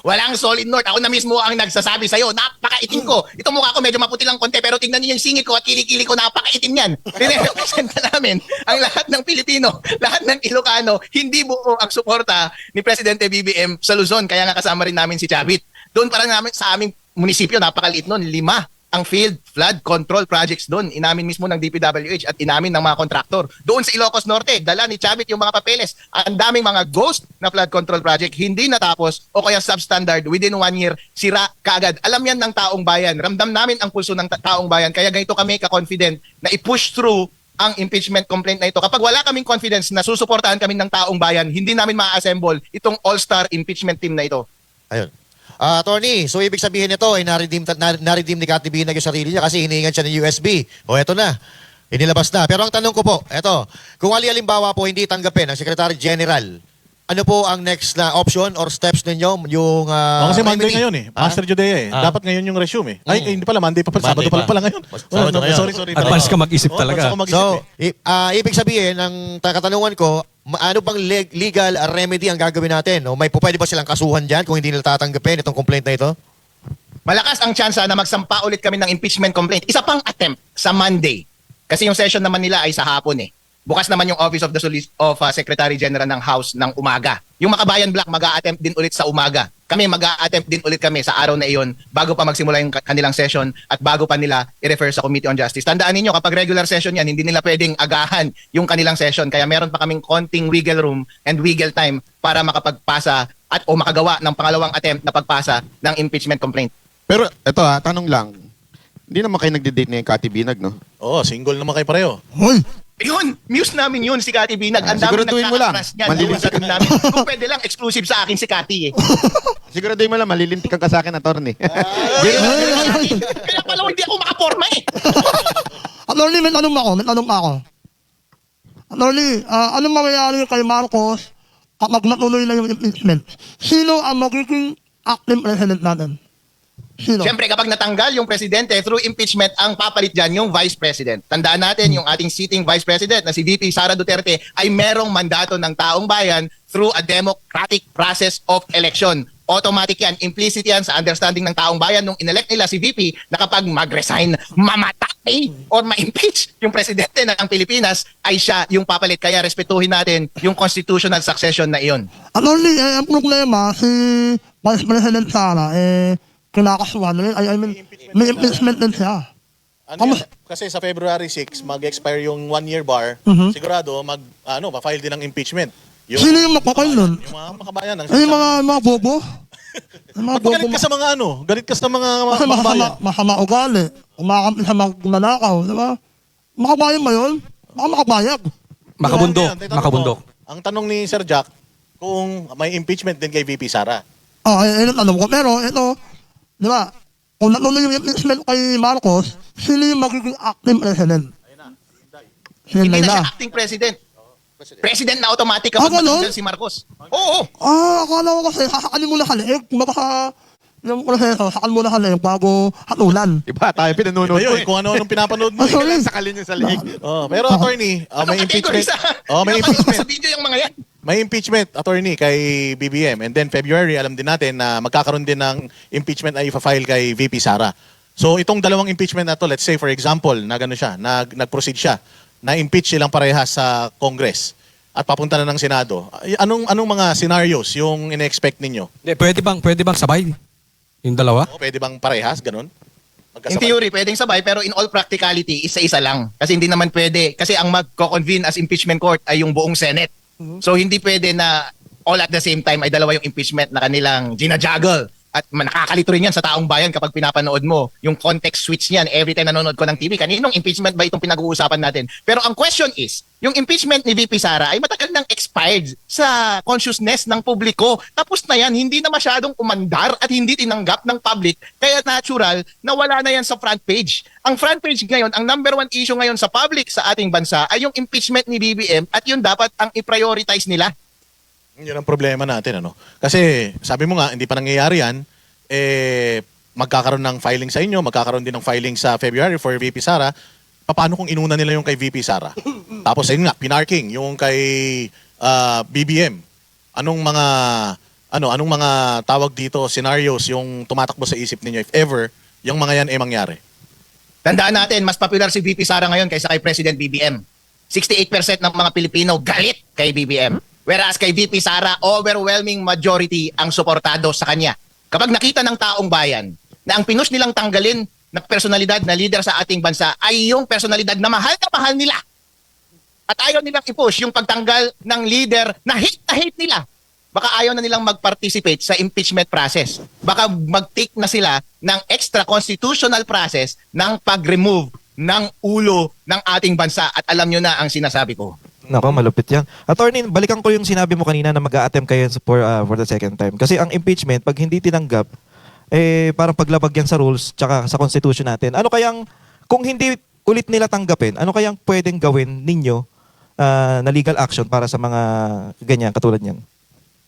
Walang solid north. Ako na mismo ang nagsasabi sa'yo. Napakaitim ko. Itong mukha ko medyo maputi lang konti, pero tingnan niyo yung singit ko at kilikili ko, napakaitim yan. Rinerepresent na namin ang lahat ng Pilipino, lahat ng Ilocano. Hindi buo ang suporta ni Presidente BBM sa Luzon. Kaya nga kasama rin namin si Chavit. Doon parang namin sa aming munisipyo, napakaliit nun, 5 ang field flood control projects doon. Inamin mismo ng DPWH at inamin ng mga kontraktor. Doon sa Ilocos Norte, dala ni Chavit yung mga papeles. Ang daming mga ghost na flood control project, hindi natapos o kaya substandard, within 1 year, sira kaagad. Alam yan ng taong bayan. Ramdam namin ang pulso ng taong bayan. Kaya ganito kami ka-confident na i-push through ang impeachment complaint na ito. Kapag wala kaming confidence na susuportahan kami ng taong bayan, hindi namin ma-assemble itong all-star impeachment team na ito. Ayun. Attorney, so ibig sabihin nito ay na-redeem ni Cathy Binag yung sarili niya kasi hinihingan siya ng USB. Eto na. Inilabas na. Pero ang tanong ko po, eto, kung halimbawa po hindi tanggapin ng Secretary General, ano po ang next na option or steps ninyo? Yung kasi Monday remedy? ngayon eh. Ha? Master Judea eh. Dapat ngayon yung resume eh. Ay, hindi pala. Monday pa pala. Sabado Monday pala pa. ngayon. Sabado ngayon. Sorry. Advance ka mag-isip talaga. advance ako mag-isip So, eh. ibig sabihin, ang katanungan ko, ano bang legal remedy ang gagawin natin? O may pwede ba silang kasuhan dyan kung hindi nila tatanggapin itong complaint na ito? Malakas ang tsansa na magsampa ulit kami ng impeachment complaint. Isa pang attempt sa Monday. Kasi yung session naman nila ay sa hapon eh. Bukas naman yung Office of the Secretary General ng House ng umaga. Yung Makabayan Black mag-a-attempt din ulit sa umaga. Kami mag-a-attempt din ulit kami sa araw na iyon bago pa magsimula yung kanilang session at bago pa nila i-refer sa Committee on Justice. Tandaan ninyo, kapag regular session yan, hindi nila pwedeng agahan yung kanilang session. Kaya meron pa kaming konting wiggle room and wiggle time para makapagpasa o makagawa ng pangalawang attempt na pagpasa ng impeachment complaint. Pero ito tanong lang. Hindi naman kayo nagde-date ni Cathy Binag, no? Oo, single naman kayo pareho. Hoy! Yun, muse namin yun si Cathy Binag. Ang dami siguraduhin mo lang. nagkaka-crush niyan. Malilintik Sabi namin, kung pwede lang, exclusive sa akin si Cathy eh. Siguraduhin mo lang, malilintikan ka sa akin, attorney. Kaya pala hindi ako makaporma eh. Attorney, may tanong ako. Attorney, anong mangyayari kay Marcos kapag natuloy na yung impeachment? Sino ang magiging acting president natin? Sino? Siyempre, kapag natanggal yung presidente through impeachment, ang papalit dyan yung vice president. Tandaan natin, yung ating sitting vice president na si VP Sara Duterte ay merong mandato ng taong bayan through a democratic process of election. Automatic yan, implicit yan sa understanding ng taong bayan nung inelect nila si VP na kapag mag-resign, mamatay or ma-impeach yung presidente ng Pilipinas ay siya yung papalit. Kaya respetuhin natin yung constitutional succession na iyon. Attorney, ang problema, si Vice President Sara, kinakasuhan rin. I mean, may impeachment din siya. Kasi sa February 6, mag-expire yung 1-year bar. Sigurado, pa-file din ng impeachment. Sino yung magpapay nun? Yung mga makabayan. Ay, mga bobo? Galit ka sa mga galit ka sa mga Kasi makabayan. masama ugali. Umakampi sa magnanakaw, di ba? Makabayan ba yun? Baka makabayag. Makabundok. Ang tanong ni Sir Jack, kung may impeachment din kay VP Sara. Ayun ang tanong ko. Pero ito, di ba? Kung natuloy yung impeachment kay Marcos, sino yung magiging acting president? Hindi na Sino siya acting president. President na automatic kapag ganun? matanggal si Marcos. Oo. Akala ko kasi, sasakalin mo na kaliig. Baka yung proseso, sakal mo na kaliig bago hatulan. Iba, tayo pinanonood Iba ko yun, kung ano-anong pinapanood mo. Sorry. Sakalin yung sa liig. Pero attorney, may impeachment. May impeachment. Sa video yung mga yan. May impeachment, attorney, kay BBM. And then February, alam din natin na magkakaroon din ng impeachment ay ipa-file kay VP Sara. So itong dalawang impeachment na to, let's say for example, na gano'n siya, nag-proceed siya, na-impeach silang parehas sa Congress at papunta na ng Senado. Anong mga scenarios yung ine-expect ninyo? Pwede bang sabay? Yung dalawa? Pwede bang parehas, gano'n? In theory, pwedeng sabay, pero in all practicality, isa-isa lang. Kasi hindi naman pwede. Kasi ang magko-convene as impeachment court ay yung buong Senate. So hindi pwede na all at the same time ay dalawa yung impeachment na kanilang ginajuggle. At nakakalito rin yan sa taong bayan kapag pinapanood mo yung context switch niyan every time nanonood ko ng TV. Kaninong impeachment ba itong pinag-uusapan natin? Pero ang question is, yung impeachment ni VP Sara ay matagal nang expired sa consciousness ng publiko. Tapos na yan, hindi na masyadong umandar at hindi tinanggap ng public. Kaya natural na wala na yan sa front page. Ang front page ngayon, ang number one issue ngayon sa public sa ating bansa ay yung impeachment ni BBM at yun dapat ang i-prioritize nila. Yun ang problema natin, ano? Kasi sabi mo nga, hindi pa nangyayari yan, magkakaroon ng filing sa inyo, magkakaroon din ng filing sa February for VP Sara. Paano kung inuna nila yung kay VP Sara? Tapos ayun nga, pinarking yung kay BBM. Anong mga tawag dito, scenarios yung tumatakbo sa isip ninyo if ever yung mga yan mangyari? Tandaan natin, mas popular si VP Sara ngayon kaysa kay President BBM. 68% ng mga Pilipino galit kay BBM. Whereas kay VP Sara, overwhelming majority ang suportado sa kanya. Kapag nakita ng taong bayan na ang pinush nilang tanggalin na personalidad na leader sa ating bansa ay yung personalidad na mahal nila at ayaw nilang i-push yung pagtanggal ng leader na hate nila, baka ayaw na nilang mag-participate sa impeachment process. Baka mag-take na sila ng extra constitutional process ng pag-remove ng ulo ng ating bansa. At alam nyo na ang sinasabi ko. Nako, malupit yan. Attorney, balikan ko yung sinabi mo kanina na mag-a-attempt kayo for the second time. Kasi ang impeachment, pag hindi tinanggap, parang paglabag yan sa rules tsaka sa constitution natin. Ano kayang, kung ulit nila tanggapin, ano kayang pwedeng gawin ninyo na legal action para sa mga ganyan, katulad niyan?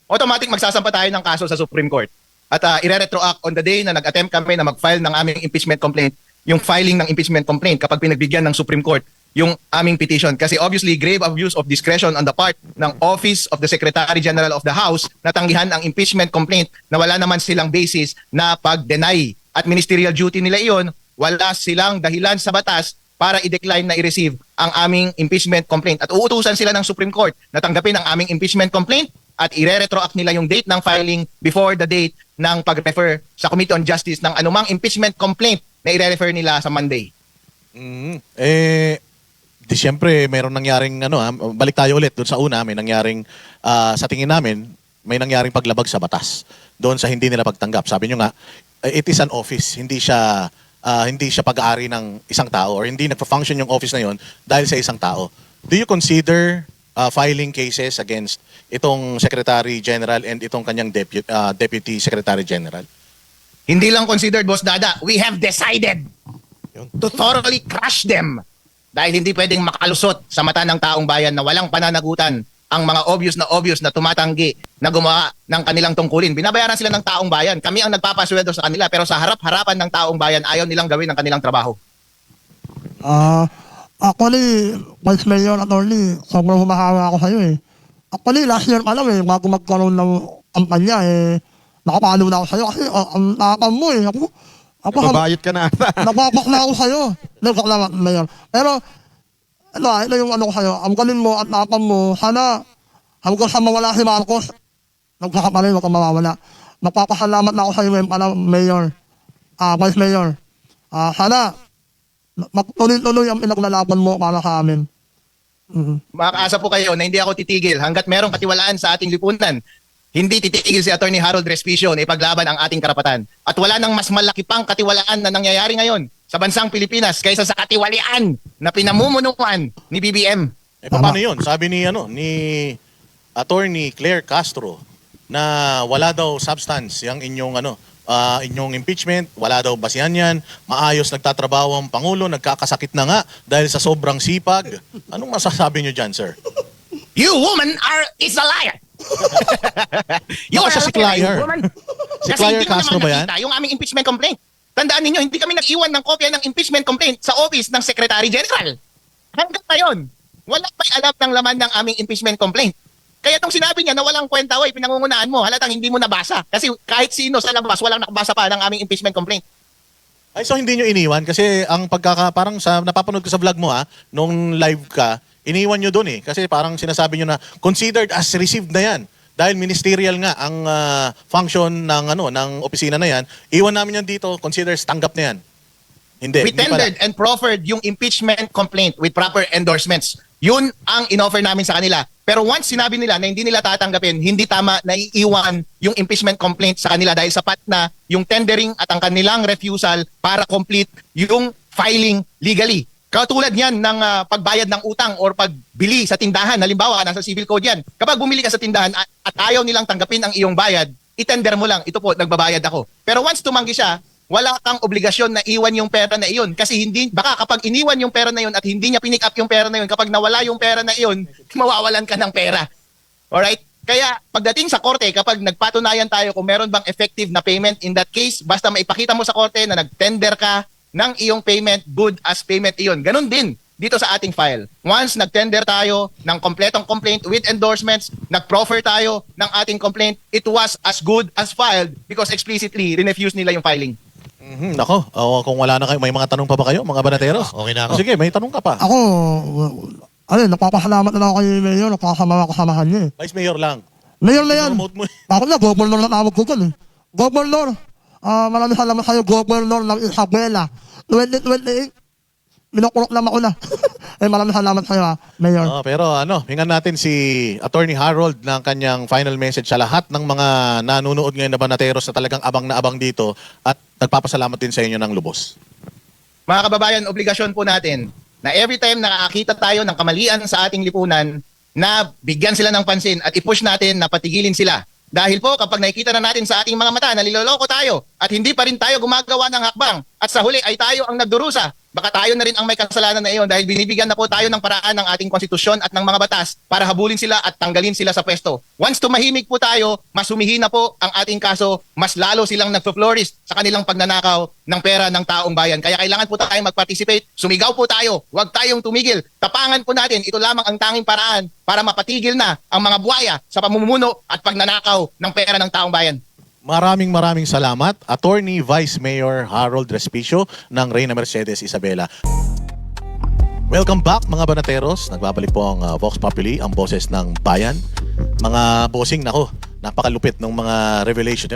Automatic magsasampa tayo ng kaso sa Supreme Court. At ire-retroact on the day na nag-attempt kami na mag-file ng aming impeachment complaint, yung filing ng impeachment complaint kapag pinagbigyan ng Supreme Court yung aming petition. Kasi obviously, grave abuse of discretion on the part ng Office of the Secretary General of the House na tanggihan ang impeachment complaint na wala naman silang basis na pag-deny. At ministerial duty nila iyon, wala silang dahilan sa batas para i-decline na i-receive ang aming impeachment complaint. At uutusan sila ng Supreme Court na tanggapin ang aming impeachment complaint at ire-retroact nila yung date ng filing before the date ng pag-refer sa Committee on Justice ng anumang impeachment complaint na i-refer nila sa Monday. Di siyempre, meron nangyaring, balik tayo ulit doon sa una, may nangyaring, sa tingin namin, may nangyaring paglabag sa batas doon sa hindi nila pagtanggap. Sabi nyo nga, it is an office, hindi siya pag-aari ng isang tao or hindi nagpa-function yung office na yon dahil sa isang tao. Do you consider filing cases against itong Secretary General and itong kanyang Deputy Secretary General? Hindi lang considered, Boss Dada. We have decided to thoroughly crush them. Dahil hindi pwedeng makalusot sa mata ng taong bayan na walang pananagutan ang mga obvious na tumatanggi na gumawa ng kanilang tungkulin. Binabayaran sila ng taong bayan. Kami ang nagpapasweldo sa kanila pero sa harap-harapan ng taong bayan ayaw nilang gawin ang kanilang trabaho. Actually, Vice Mayor Attorney, sobrang humahawa ako sa'yo eh. Actually, last year pa lang eh, bago magkaroon ng kampanya eh, nakapalo na ako sa'yo kasi ang tapang mo eh. Nagbabayot ka na ata. Napapakla ako sa'yo. Nagpakla, Mayor. Pero, ito yung ano ko sa'yo. Ang galing mo at tapang mo, sana hanggang sa mawala si Marcos, nagkakaparin, huwag kang mawawala. Nagpapasalamat na ako sa'yo ngayon pala, Mayor. Vice Mayor. Sana, magtuloy-tuloy ang pinaglalaban mo para sa amin. Makakaasa po kayo na hindi ako titigil hanggat merong katiwalaan sa ating lipunan. Hindi titigil si Attorney Harold Respicio na ipaglaban ang ating karapatan. At wala nang mas malaki pang katiwalaan na nangyayari ngayon sa bansang Pilipinas kaysa sa katiwalian na pinamumunuan ni BBM. Paano yun? Sabi ni Attorney Claire Castro na wala daw substance yung inyong impeachment, wala daw basihan yan, maayos nagtatrabaho ang Pangulo, nagkakasakit na nga dahil sa sobrang sipag. Anong masasabi nyo dyan, sir? You woman is a liar! You are si a liar, Claire. woman. Si Kasi Claire hindi mo Castro naman ba yan? nakita yung aming impeachment complaint. Tandaan ninyo, hindi kami nag-iwan ng kopya ng impeachment complaint sa office ng Secretary General. Hanggang ngayon, wala may alam ng laman ng aming impeachment complaint. Kaya itong sinabi niya na walang kwenta, pinangungunaan mo, halatang hindi mo nabasa. Kasi kahit sino sa labas, walang nakabasa pa ng aming impeachment complaint. Ay, so hindi nyo iniwan? Kasi ang parang napapanood ko sa vlog mo nung live ka, iniwan nyo dun eh. Kasi parang sinasabi nyo na considered as received na yan. Dahil ministerial nga ang function ng opisina na yan, iwan namin yan dito, considers tanggap na yan. Hindi. We tendered and proffered yung impeachment complaint with proper endorsements. Yun ang inoffer namin sa kanila. Pero once sinabi nila na hindi nila tatanggapin, hindi tama na iiwan yung impeachment complaint sa kanila dahil sapat na yung tendering at ang kanilang refusal para complete yung filing legally. Katulad yan ng pagbayad ng utang or pagbili sa tindahan. Halimbawa, nasa civil code yan. Kapag bumili ka sa tindahan at ayaw nilang tanggapin ang iyong bayad, itender mo lang, ito po, nagbabayad ako. Pero once tumanggi siya, wala kang obligasyon na iwan yung pera na iyon. Kasi baka kapag iniwan yung pera na iyon at hindi niya pinick up yung pera na iyon, kapag nawala yung pera na iyon, mawawalan ka ng pera. Alright? Kaya pagdating sa korte, kapag nagpatunayan tayo kung meron bang effective na payment, in that case, basta maipakita mo sa korte na nag-tender ka ng iyong payment, good as payment iyon. Ganon din dito sa ating file. Once nag-tender tayo ng kompletong complaint with endorsements, nag-proffer tayo ng ating complaint, it was as good as filed because explicitly refuse nila yung filing. Nako, kung wala na kayo, may mga tanong pa ba kayo, mga banateros? Okay na ako. Sige, may tanong ka pa. Ako, napapasalamat na ako kay Mayor, nakakasama kasamahan niya eh. Vice Mayor lang. Mayor na yan. Promote mo. Ako na, Governor na tawag ko dyan eh. Governor, maraming salamat sa'yo, Governor ng Isabela. 2028, minukurok naman ako na. Maraming salamat sa'yo, Mayor. Pero hingan natin si Attorney Harold ng kanyang final message sa lahat ng mga nanonood ngayon na banateros na talagang abang na abang dito at nagpapasalamat din sa inyo ng lubos. Mga kababayan, obligasyon po natin na every time nakakita tayo ng kamalian sa ating lipunan, na bigyan sila ng pansin at i-push natin na patigilin sila. Dahil po kapag nakikita na natin sa ating mga mata na niloloko tayo at hindi pa rin tayo gumagawa ng hakbang at sa huli ay tayo ang nagdurusa, baka tayo na rin ang may kasalanan na iyon dahil binibigyan na po tayo ng paraan ng ating konstitusyon at ng mga batas para habulin sila at tanggalin sila sa pwesto. Once tumahimik po tayo, mas humihina po ang ating kaso, mas lalo silang nagpo-flourish sa kanilang pagnanakaw ng pera ng taong bayan. Kaya kailangan po tayo mag-participate, sumigaw po tayo, huwag tayong tumigil. Tapangan po natin, ito lamang ang tanging paraan para mapatigil na ang mga buwaya sa pamumuno at pagnanakaw ng pera ng taong bayan. Maraming salamat, Attorney Vice Mayor Harold Respicio ng Reyna Mercedes Isabela. Welcome back mga banateros. Nagbabalik po ang Vox Populi, ang boses ng bayan. Mga bossing, nako, napakalupit ng mga revelation,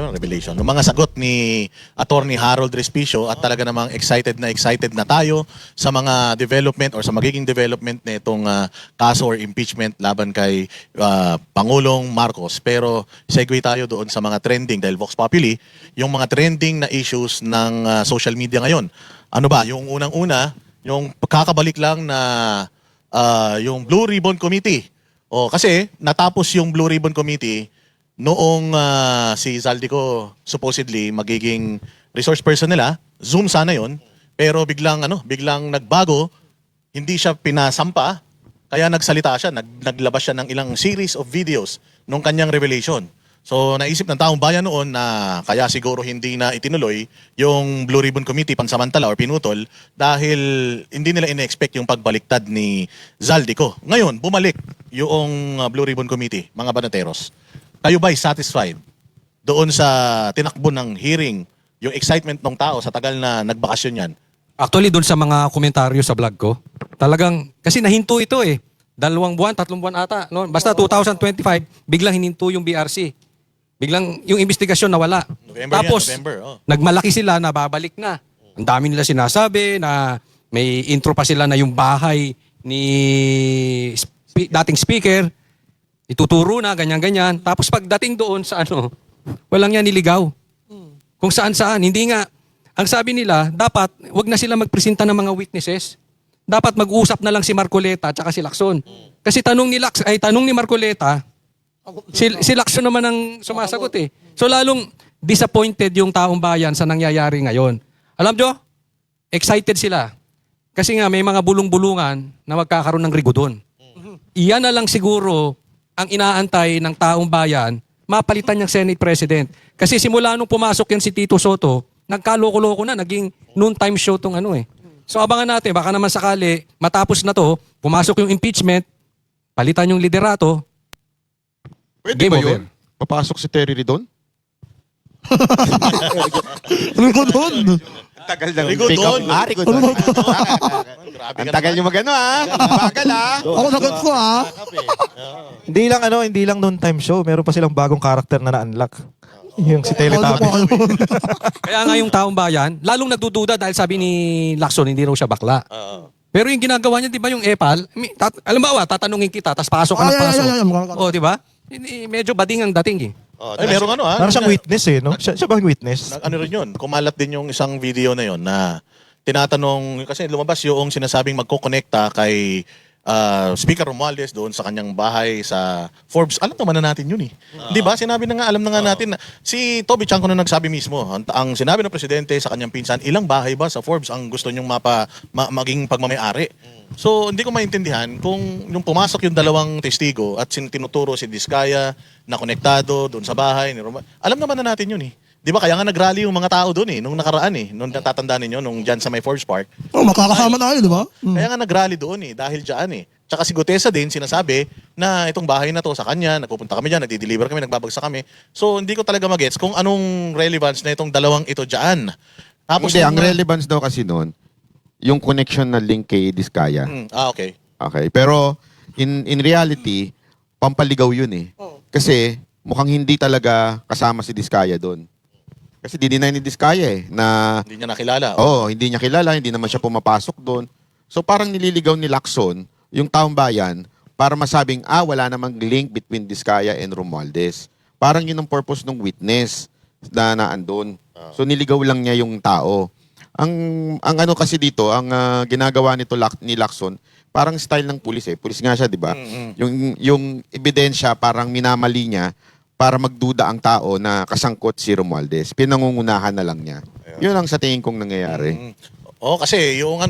ng mga sagot ni Attorney Harold Respicio at talaga namang excited na tayo sa mga development or sa magiging development na itong kaso or impeachment laban kay Pangulong Marcos. Pero segue tayo doon sa mga trending dahil Vox Populi, yung mga trending na issues ng social media ngayon. Ano ba? Yung unang-una, yung kakabalik lang na yung Blue Ribbon Committee. Kasi natapos yung Blue Ribbon Committee noong si Zaldico supposedly magiging resource person nila. Zoom sana yon, pero biglang nagbago, hindi siya pinasampa, kaya nagsalita siya, naglabas siya ng ilang series of videos nung kanyang revelation. So naisip ng taong bayan noon na kaya siguro hindi na itinuloy yung Blue Ribbon Committee pansamantala or pinutol dahil hindi nila ina-expect yung pagbaliktad ni Zaldico. Ngayon, bumalik yung Blue Ribbon Committee, mga banateros. Kayo ba'y satisfied doon sa tinakbo ng hearing, yung excitement ng tao sa tagal na nagbakasyon yan? Actually, doon sa mga komentaryo sa vlog ko, talagang, kasi nahinto ito eh. 2 buwan, 3 buwan ata. No? Basta 2025, biglang hininto yung BRC. Biglang yung investigasyon nawala. Tapos, nagmalaki sila na babalik na. Ang dami nila sinasabi na may intro pa sila na yung bahay ni dating speaker, ituturo na, ganyan-ganyan. Tapos pagdating doon sa walang yan niligaw. Kung saan-saan. Hindi nga, ang sabi nila, dapat wag na sila magpresenta ng mga witnesses. Dapat mag-uusap na lang si Marcoleta at saka si Lacson. Kasi tanong ni Marcoleta, si Lacson naman ang sumasagot eh. So lalong disappointed yung taong bayan sa nangyayari ngayon. Alam nyo, excited sila. Kasi nga may mga bulong-bulungan na magkakaroon ng rigo doon. Iyan na lang siguro ang inaantay ng taong bayan, mapalitan niyang Senate President. Kasi simula nung pumasok yan si Tito Soto, nagkaloko-loko na, naging noontime show tong So abangan natin, baka naman sakali, matapos na to, pumasok yung impeachment, palitan yung liderato. Pwede ba yun? Papasok si Terry Ridon? Rigo doon. Tagal ng Rigo doon. Rigo doon. Ang tagal nyo magano Bagal Ako sagot ko Hindi lang noon time show, meron pa silang bagong karakter na na-unlock. Yung si Teletubbies. Kaya nga yung taong bayan, lalong nagdududa dahil sabi ni Lacson, hindi raw siya bakla. Pero yung ginagawa niya, di ba yung EPAL, alam ba, tatanungin kita, tapos pasok ka ng pasok. Di ba? Medyo bading ang dating eh. Meron Parang siyang witness eh, no? Siya bang witness? Ano rin yun, kumalat din yung isang video na yun na tinatanong, kasi lumabas yung sinasabing magkokonekta kay Speaker Romualdez doon sa kanyang bahay sa Forbes. Alam naman na natin yun eh. Di ba? Sinabi na nga, alam na nga natin na si Toby Chanco na nagsabi mismo, ang sinabi ng presidente sa kanyang pinsan, ilang bahay ba sa Forbes ang gusto niyong maging pagmamayari? So, hindi ko maintindihan kung yung pumasok yung dalawang testigo at tinuturo si Diskaya na konektado doon sa bahay ni Romualdez. Alam naman na natin yun eh. Di ba? Kaya nga nag-rally yung mga tao doon eh, nung nakaraan eh, nung natatandaan ninyo, nung dyan sa may Forbes Park. Makakasama tayo, di ba? Kaya nga nag-rally doon eh, dahil dyan eh. Tsaka si Gutesa din sinasabi na itong bahay na to sa kanya, nagpupunta kami dyan, nagdi-deliver kami, nagbabagsak kami. So hindi ko talaga magets kung anong relevance na itong dalawang ito dyan. Tapos Hindi, ang relevance daw kasi noon, yung connection na link kay Diskaya. Okay. Okay, pero in reality, pampaligaw yun eh. Kasi mukhang hindi talaga kasama si Diskaya doon. Kasi di-deny ni Diskaya eh, na Hindi niya nakilala. hindi niya kilala, hindi naman siya pumapasok doon. So parang nililigaw ni Lacson yung taong bayan para masabing, wala namang link between Diskaya and Romualdez. Parang yun ang purpose ng witness na naandun. So niligaw lang niya yung tao. Ang ano kasi dito, ang ginagawa nito ni Lacson, parang style ng pulis eh. Pulis nga siya, di ba? Yung ebidensya parang minamali niya para magduda ang tao na kasangkot si Romualdez. Pinangungunahan na lang niya. Yun ang sa tingin kong nangyayari. Oo, kasi yung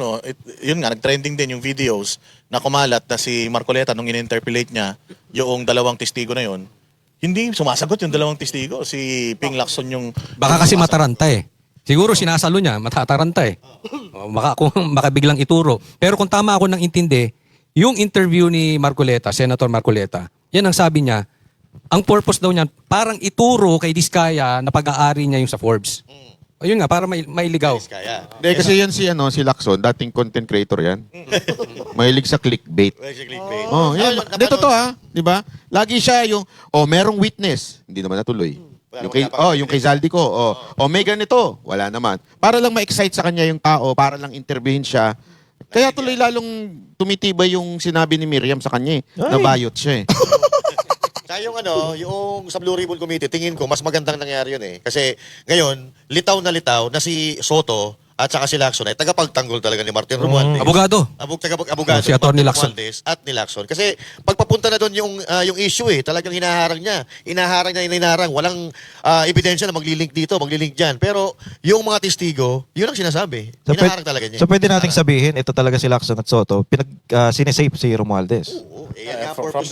yun nga, nag-trending din yung videos na kumalat na si Marcoleta nung in-interpellate niya yung dalawang testigo na yun. Hindi sumasagot yung dalawang testigo. Si Ping Lacson yung... Baka kasi mataranta eh. Siguro sinasalo niya, matataranta eh. Baka biglang ituro. Pero kung tama ako nang intindi, yung interview ni Marcoleta, Senator Marcoleta, yan ang sabi niya, ang purpose daw niyan, parang ituro kay Diskaya na pag-aari niya yung sa Forbes. Ayun nga, para may ligaw. Kaya. Hindi, kasi yan si Lacson, dating content creator yan. Mahilig sa clickbait. Oh, yan. Hindi, totoo ha. Di ba? Lagi siya yung, merong witness. Hindi naman natuloy. Yung kay Zaldico. May ganito. Wala naman. Para lang ma-excite sa kanya yung tao, para lang interviewin siya. Kaya tuloy lalong tumitibay yung sinabi ni Miriam sa kanya eh. Nabayot siya eh. Kaya yung sa Blue Ribbon Committee, tingin ko, mas magandang nangyari yun eh. Kasi ngayon, litaw na si Soto at saka si Lacson ay tagapagtanggol talaga ni Martin Romualdez. Abogado. Abogado Si Atty. Lacson. Romualdez at ni Lacson. Kasi pagpapunta na doon yung issue eh, talagang hinaharang niya. Hinaharang. Walang ebidensya na maglilink dito, maglilink dyan. Pero yung mga testigo, yun ang sinasabi. Hinaharang talaga niya. So pwede nating sabihin, ito talaga si Lacson at Soto, sinesafe si Romualdez. From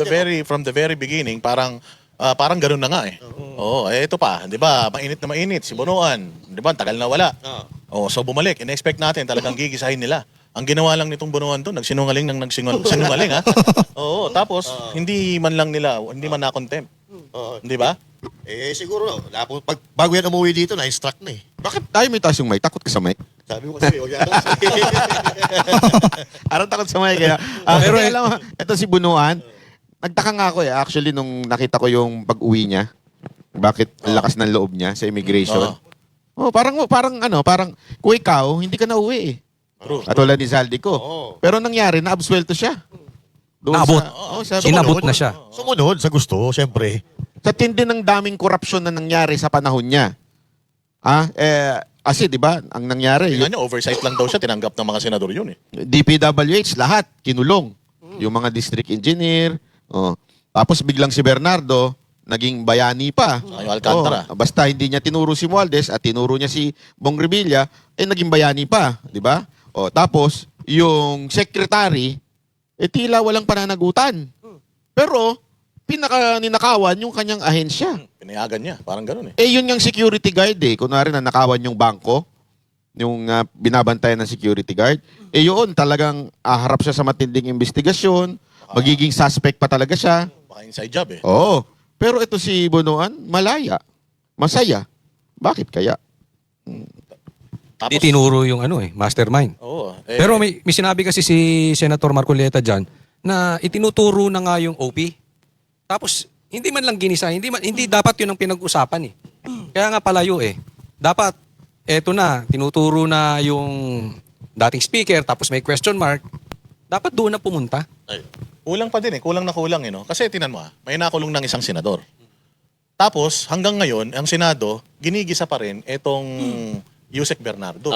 the very beginning, parang ganun na nga eh. Ito pa, 'di ba? Mainit na mainit si Bonoan, 'di ba? Tagal na wala. So bumalik. In-expect natin talagang gigisahin nila. Ang ginawa lang nitong Bonoan doon, nagsinungaling ha. Tapos hindi man na-contempt. 'Di ba? Siguro, bago yan umuwi dito, na-instruct na eh. Bakit tayo may taas yung mic? Takot ka sa mic? Sabi ko kasi, Araw takot sa mic. Pero alam mo, ito si Bunuan, nagtaka nga ako eh. Actually, nung nakita ko yung pag-uwi niya, bakit ang lakas ng loob niya sa immigration. Parang kung ikaw, hindi ka na uwi eh. At wala ni Zaldico. Pero nangyari, naabsuelto siya. Naabot. Inabot na siya. Sumunod sa gusto, siyempre. Sa tindi ng daming korupsyon na nangyari sa panahon niya. Kasi, di ba, ang nangyari, Tingnan nyo, oversight lang daw siya, tinanggap ng mga senador yun eh. DPWH, lahat, kinulong. Yung mga district engineer. Tapos biglang si Bernardo, naging bayani pa. Yung Alcantara. Basta hindi niya tinuro si Mualdez at tinuro niya si Bong Revilla, naging bayani pa. Di ba? Tapos, yung secretary, tila walang pananagutan. Pero, ninakawan yung kanyang ahensya. Pinayagan niya, parang ganun eh. Yun yung security guard eh. Kunwari na nakawan yung bangko, yung binabantayan ng security guard. Yun, talagang harap siya sa matinding investigasyon, magiging suspect pa talaga siya. Baka inside job eh. Oo. Pero ito si Bonoan, malaya. Masaya. Bakit kaya? Tapos, Di tinuro yung mastermind. Pero may sinabi kasi si Senator Marcoleta dyan na itinuturo na nga yung OP. Tapos, hindi man lang ginisa, hindi dapat yun ang pinag-usapan eh. Kaya nga palayo eh. Dapat, eto na, tinuturo na yung dating speaker, tapos may question mark. Dapat doon na pumunta. Kulang pa din eh, kulang na kulang eh. No? Kasi tinan mo may nakulong ng isang senador. Tapos, hanggang ngayon, ang Senado, ginigisa pa rin etong Yusek Bernardo.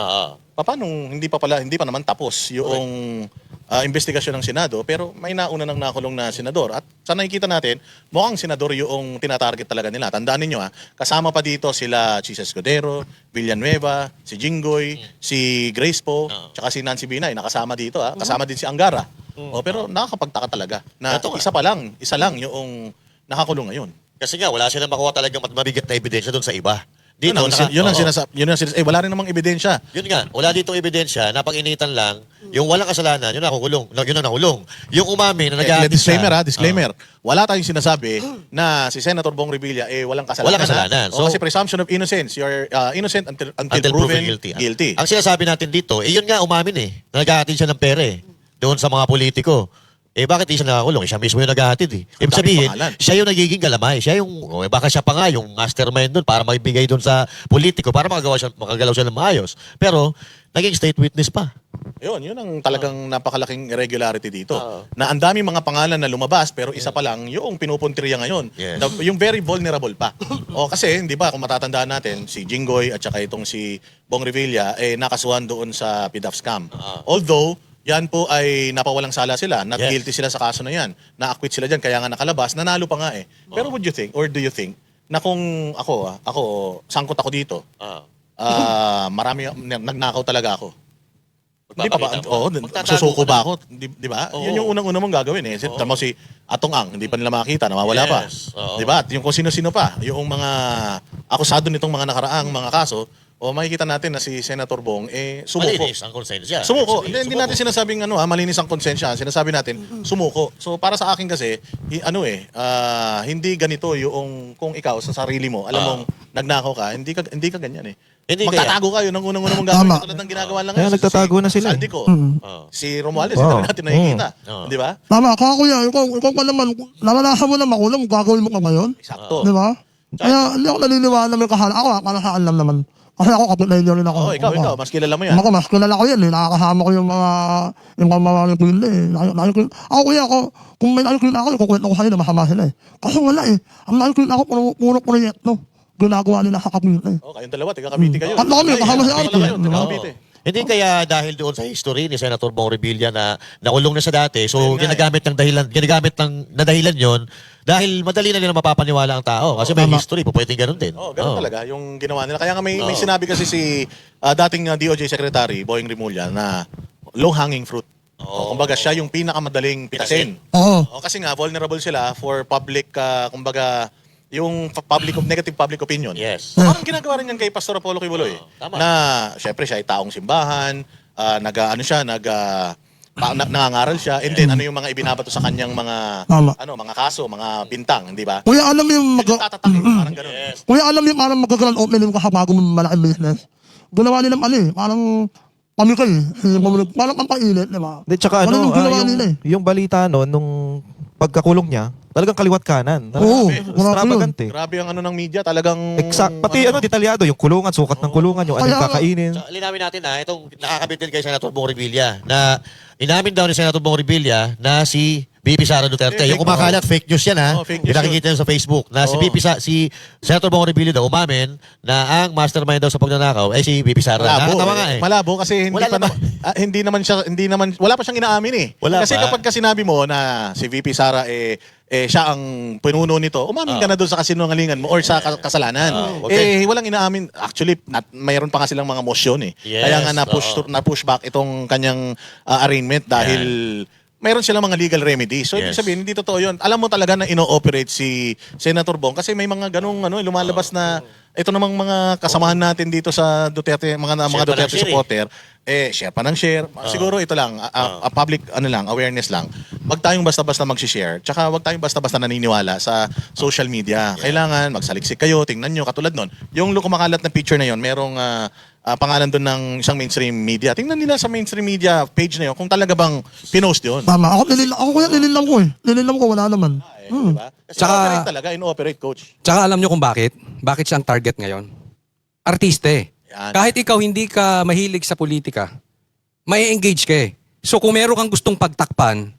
Paano hindi pa naman tapos yung investigasyon ng Senado, pero may nauna ng nakulong na senador. At sa nakikita natin, mukhang senador yung tinatarget talaga nila. Tandaan ninyo kasama pa dito sila Chis Escudero, Villanueva, si Jinggoy, si Grace Po, tsaka si Nancy Binay, nakasama dito. Kasama din si Angara. Pero nakakapagtaka talaga na isa lang yung nakakulong ngayon. Kasi nga, wala silang makuha talagang mabigat na ebidensya doon sa iba. Dito, yun ang sinasabi. Wala rin namang ebidensya. Yun nga, wala ditong ebidensya, napag-initan lang, yung walang kasalanan, yun ang nakulong. Yung umamin na nag-aatis Disclaimer. Wala tayong sinasabi na si Senator Bong Revilla walang kasalanan. Walang kasalanan. Kasi presumption of innocence. You're innocent until proven guilty. Ang sinasabi natin dito, yun nga umamin na nag-aatin siya ng pera doon sa mga politiko. Bakit di siya nakakulong? Siya mismo yung naghahatid Ibig sabihin, siya yung nagiging galamay. Siya yung, baka siya pa nga yung mastermind doon para maibigay doon sa politiko, para makagalaw siya ng maayos. Pero, naging state witness pa. Yun ang talagang napakalaking irregularity dito. Na ang dami mga pangalan na lumabas, pero isa pa lang yung pinupuntirya ngayon. Yes. Yung very vulnerable pa. Kasi, di ba, kung matatandaan natin, si Jinggoy at saka itong si Bong Revilla, nakasuhan doon sa PDAF scam. Although, yan po ay napawalang sala sila. Not guilty sila sa kaso na yan. Na-acquit sila dyan, kaya nga nakalabas. Nanalo pa nga Pero would you think, or do you think, na kung ako, sangkot ako dito, marami nagnakaw talaga ako. Hindi pa ba? Magpapakita mo. Oo, Magtatago susuko ka na. ba ako? Di ba? Oo. Yun yung unang-una mong gagawin eh. Tama si Atong Ang, hindi pa nila makita, nawawala pa. Yes, oo. Di ba? At yung kung sino-sino pa, yung mga akusado nitong mga nakaraang mga kaso, o makikita natin na si Senator Bong, sumuko. Malinis ang konsensya. Sumuko. Ibig sabihin, Hindi natin sinasabing malinis ang konsensya. Sinasabi natin, sumuko. So para sa akin kasi, hindi ganito yung kung ikaw sa sarili mo, alam mong nagnakaw ka, hindi ka ganyan eh. Hindi Magtatago kayo ng unang-unang mong gagawin Tama. tulad ng ginagawa lang Kaya ngayon. nagtatago na sila eh. Saldi ko, Oo. si Romualdez, Oo. hindi natin nakikita. Oo. Di ba? Tama, kaya kuya, ikaw pa naman, naranasan mo na makulang, gagawin mo ka ngayon. Eksakto. Di ba? Kaya hindi ako naniniwala na may kahala. Ako, para saan lang naman. Kasi ako, kapitlayo rin ako. Oo, ikaw, mas kilala mo yan. Ako, mas kilala ko yan eh. Nakakasama ko yung mga nagpili eh. Ako kuya, kung may nagpili ako, ikukwento ko sa'yo na masama sila eh. Kasi wala eh. Ang nagpili ako, puro proyekto. Ginagawa nila sa kapili eh. Kayong dalawa, taga-Cavite kayo. At kami, kasama si Arte. Kayo, taga-Cavite. Hindi kaya dahil doon sa history ni Senator Bong Revilla na nakulong na sa dati, so ginagamit ng dahilan yon dahil madali na nila mapapaniwala ang tao kasi may Tama. history, pwedeng ganun din. Ganun talaga yung ginawa nila. Kaya nga may sinabi kasi si dating DOJ Secretary, Boying Rimulya, na low-hanging fruit. Kumbaga siya yung pinakamadaling pitasin. Oo. Kasi nga, vulnerable sila for public, kumbaga, yung negative public opinion. Yes. Parang ginagawa rin yan kay Pastor Apollo Kibuloy. Tama. Na, syempre, siya ay taong simbahan, nangangaral siya, and then ano yung mga ibinabato sa kanyang mga Tama. mga kaso, mga bintang, di ba? Kuya, alam mo yung Tatatakin, parang ganun. Kuya, alam mo yung parang mag-grand opening ka sa bagong malaking business. Ginawa nilang parang pamikay. Parang pampainit, di ba? Di, tsaka Ano yung ginawa yung, nila eh? yung balita nung pagkakulong niya, talagang kaliwat kanan. Oo, Extravagant eh. Grabe ang ng media, talagang... Pati detalyado, yung kulungan, sukat ng kulungan, yung ano yung Kaya- kakainin. So, linawin natin itong nakakabit din kay Senator Bong Revilla na inamin daw ni Senator Bong Revilla na si BP Sara Duterte. Yung kumakalat, fake news yan ha. Fake news Pinakikita yun sa Facebook na si Senator Bong Revilla daw umamin na ang mastermind daw sa pagnanakaw ay si BP Sara. Nakakatawa nga eh. Malabo kasi wala pa siyang inaamin eh. Wala Kasi pa. kapag sinabi mo na si VP Sara siya ang pinuno nito, umamin ka na doon sa kasinungalingan mo or sa kasalanan. Okay. Walang inaamin. Actually, mayroon pa nga silang mga motion eh. Yes, Kaya nga na-push back itong kanyang arraignment dahil mayroon silang mga legal remedies. So, ibig Yes. sabihin, hindi totoo yun. Alam mo talaga na ino-operate si Senator Bong kasi may mga ganung lumalabas na ito namang mga kasamahan natin dito sa Duterte, mga Share pa ng Duterte share eh. supporter, share pa ng share. Siguro ito lang, public awareness lang. Wag tayong basta-basta mag-share. Tsaka wag tayong basta-basta naniniwala sa social media. Kailangan magsaliksik kayo, tingnan nyo, katulad nun. Yung kumakalat na picture na yon, merong pangalan doon ng isang mainstream media. Tingnan nila sa mainstream media page na yun kung talaga bang pinost yun. Tama. Ako kuya, nililam ko eh. Nililam ko, wala naman. Diba? Kasi operate talaga, in-operate, coach. Tsaka alam nyo kung bakit? Bakit siya ang target ngayon? Artista eh. Yan. Kahit ikaw hindi ka mahilig sa politika, may engage ka eh. So kung meron kang gustong pagtakpan,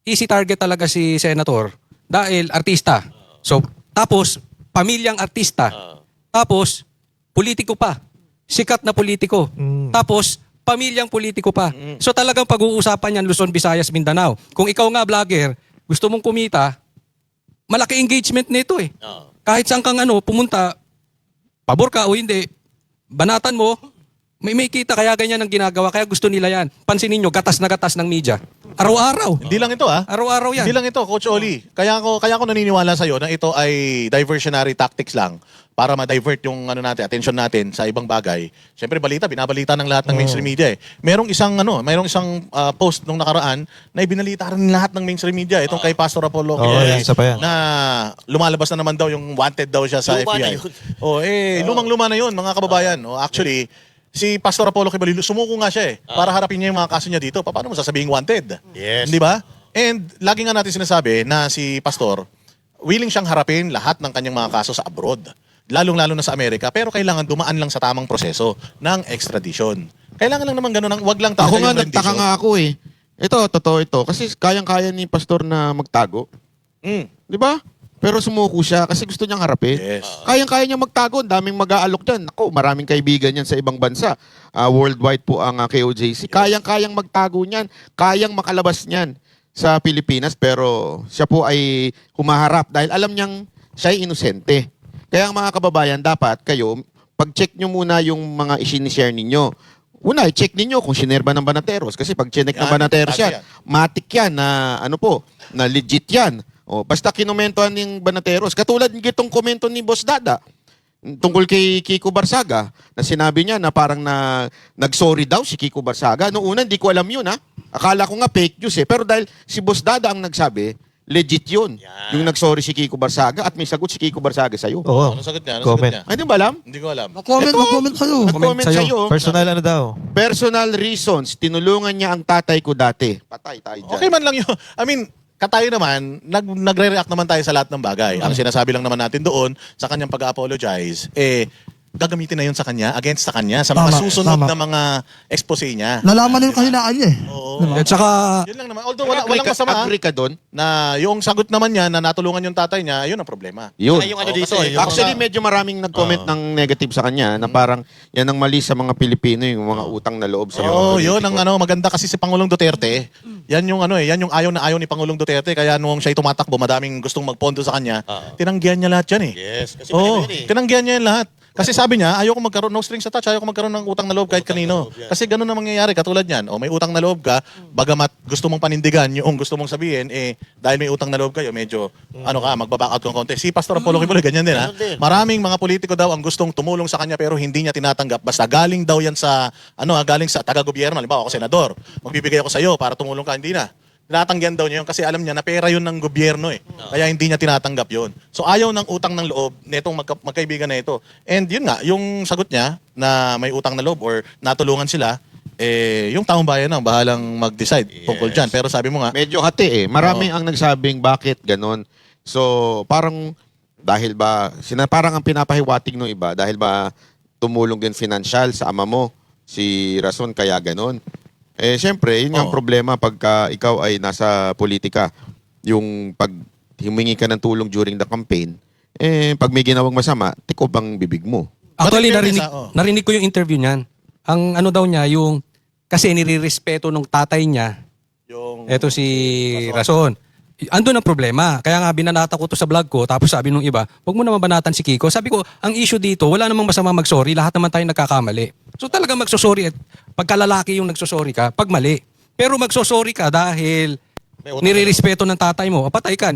easy target talaga si Senator dahil artista. So tapos, pamilyang artista. Tapos, politiko pa. Sikat na politiko. Tapos, pamilyang politiko pa. So talagang pag-uusapan yan Luzon, Visayas, Mindanao. Kung ikaw nga vlogger, gusto mong kumita, malaki engagement nito eh. Kahit saan kang pumunta, pabor ka o hindi, banatan mo, may kita kaya ganyan ang ginagawa. Kaya gusto nila yan. Pansinin nyo, gatas na gatas ng media. Araw-araw. Hindi lang ito Araw-araw yan. Hindi lang ito, Coach Oli. Kaya ako naniniwala sa'yo na ito ay diversionary tactics lang para ma-divert yung attention natin sa ibang bagay. Siyempre binabalita ng lahat ng mainstream media eh. Merong isang post nung nakaraan na ibinalita rin lahat ng mainstream media itong kay Pastor Apollo isa pa yan. na lumalabas na naman daw yung wanted daw siya sa Luma na FBI. yun. Lumang-luma na yun mga kababayan. Actually, si Pastor Apollo Kibalilo, sumuko nga siya para harapin niya yung mga kaso niya dito. Paano mo sasabing wanted? Yes. Di ba? And lagi nga natin sinasabi na si Pastor, willing siyang harapin lahat ng kanyang mga kaso sa abroad. Lalong-lalo na sa Amerika. Pero kailangan dumaan lang sa tamang proseso ng extradition. Kailangan lang naman ganun. Wag lang talaga Ako nga, yung nagtaka rendition. nga ako eh. Ito, totoo ito. Kasi kayang-kaya ni Pastor na magtago. Di ba? Pero sumuko siya kasi gusto niyang harapin. Yes. Kayang-kaya niya magtago. Ang daming mag-aalok dyan. Ako, maraming kaibigan yan sa ibang bansa. Worldwide po ang KOJC. Kayang-kayang magtago niyan. Kayang makalabas niyan sa Pilipinas. Pero siya po ay humaharap dahil alam niyang siya ay inosente. Kaya ang mga kababayan, dapat kayo pag-check nyo muna yung mga isinishare ninyo. Una, i-check ninyo kung sinare ba ng Banateros. Kasi pag chinek ng Yan, Banateros tama yan, matik yan na na legit yan. O, basta kinomentohan ng Banateros. Katulad ng gitong komento ni Boss Dada tungkol kay Kiko Barsaga na sinabi niya na parang nag-sorry daw si Kiko Barsaga. Noong una, hindi ko alam yun ha. Akala ko nga fake news eh. Pero dahil si Boss Dada ang nagsabi, legit yun. Yung nag-sorry si Kiko Barsaga at may sagot si Kiko Barsaga sa'yo. Oo. Ano sagot niya? Ano Comment. sagot niya? Ay, di ba alam? Hindi ko alam. Mag-comment sa'yo. Nag-comment sa'yo. Personal ano daw? Personal reasons. Tinulungan niya ang tatay ko dati. Patay tayo dyan. Okay man lang yun. I mean, katayo naman, nagre-react naman tayo sa lahat ng bagay. Ang sinasabi lang naman natin doon, sa kanyang pag-apologize, gagamitin na yun sa kanya, against sa kanya, sa mga Tama, susunod tama. na mga expose niya. Nalaman yung kahinaan niya eh. Oo. At saka, Yun lang naman. Although walang masama Agree ka doon? na yung sagot naman niya na natulungan yung tatay niya, yun ang problema. Yun. Ay, yung ano Oo, dito, kasi yung Actually, medyo maraming nag-comment ng negative sa kanya na parang yan ang mali sa mga Pilipino, yung mga utang na loob sa mga Oo, yun politiko. ang maganda kasi si Pangulong Duterte. Yan yung yan yung ayaw na ayaw ni Pangulong Duterte kaya nung siya'y tumatakbo, madaming gustong magpondo sa kanya. Tinanggihan niya lahat yan eh. Yes, kasi Oo, yun eh. tinanggihan niya yan lahat. Kasi sabi niya, ayoko magkaroon, no strings attached, ayoko magkaroon ng utang na loob kahit kanino. Kasi ganun na mangyayari, katulad niyan. O may utang na loob ka, bagamat gusto mong panindigan yung gusto mong sabihin, dahil may utang na loob kayo, medyo, magbaback out kong konti. Si Pastor Apollo Kibuloy, ganyan din ha. Ganun din. Maraming mga politiko daw ang gustong tumulong sa kanya pero hindi niya tinatanggap. Basta galing daw yan sa, galing sa taga-gobyerno. Halimbawa, ako senador, magbibigay ako sa iyo para tumulong ka, hindi na. Tinatanggihan daw niya yun kasi alam niya na pera yun ng gobyerno eh. Kaya hindi niya tinatanggap yun. So ayaw ng utang ng loob netong magkaibigan na ito. And yun nga, yung sagot niya na may utang na loob or natulungan sila, yung taong bayan ang bahalang mag-decide tungkol dyan. Pero sabi mo nga, Medyo hati eh. Marami ang nagsabing bakit ganon. So, parang dahil ba, parang ang pinapahiwatig ng iba, dahil ba tumulong din financial sa ama mo, si Rason, kaya ganon. Siyempre, yun nga ang problema pagka ikaw ay nasa politika. Yung pag humingi ka ng tulong during the campaign, pag may ginawang masama, tikob ang bibig mo. actually, But in fairness, narinig ko yung interview niyan. Ang ano daw niya, yung, kasi nirirespeto nung tatay niya, yung eto si Rason. Andun ang problema. Kaya nga binanata ko to sa vlog ko, tapos sabi nung iba, huwag mo naman banatan si Kiko. Sabi ko, ang issue dito, wala namang masama mag-sorry, lahat naman tayo nagkakamali. So talaga magsosorry at pagkalalaki yung nagsosorry ka, pag mali. Pero magsosorry ka dahil nirirespeto ng tatay mo, patay ka.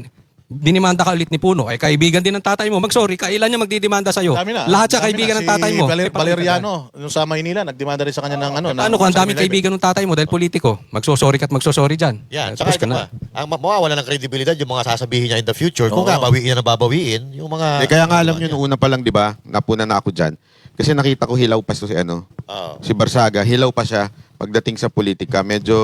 Dinimanda ka ulit ni Puno, kaibigan din ng tatay mo, mag-sorry ka, ilan niya magdidemanda sa'yo? dami na. Lahat siya Dami kaibigan na. ng tatay mo. Valeriano, nung sa Maynila, nagdemanda rin sa kanya ng Ano kung ang daming kaibigan ng tatay mo dahil politiko, magsosorry ka at magsosorry dyan. Yan, Tapos tsaka ito pa. Ang mawawala ng kredibilidad yung mga sasabihin niya in the future. Kung babawiin na babawiin, yung mga... Kaya nga alam nyo, noong una pa lang, di ba, napuna na ako dyan. Kasi nakita ko hilaw pa si Barsaga, hilaw pa siya pagdating sa politika. Medyo,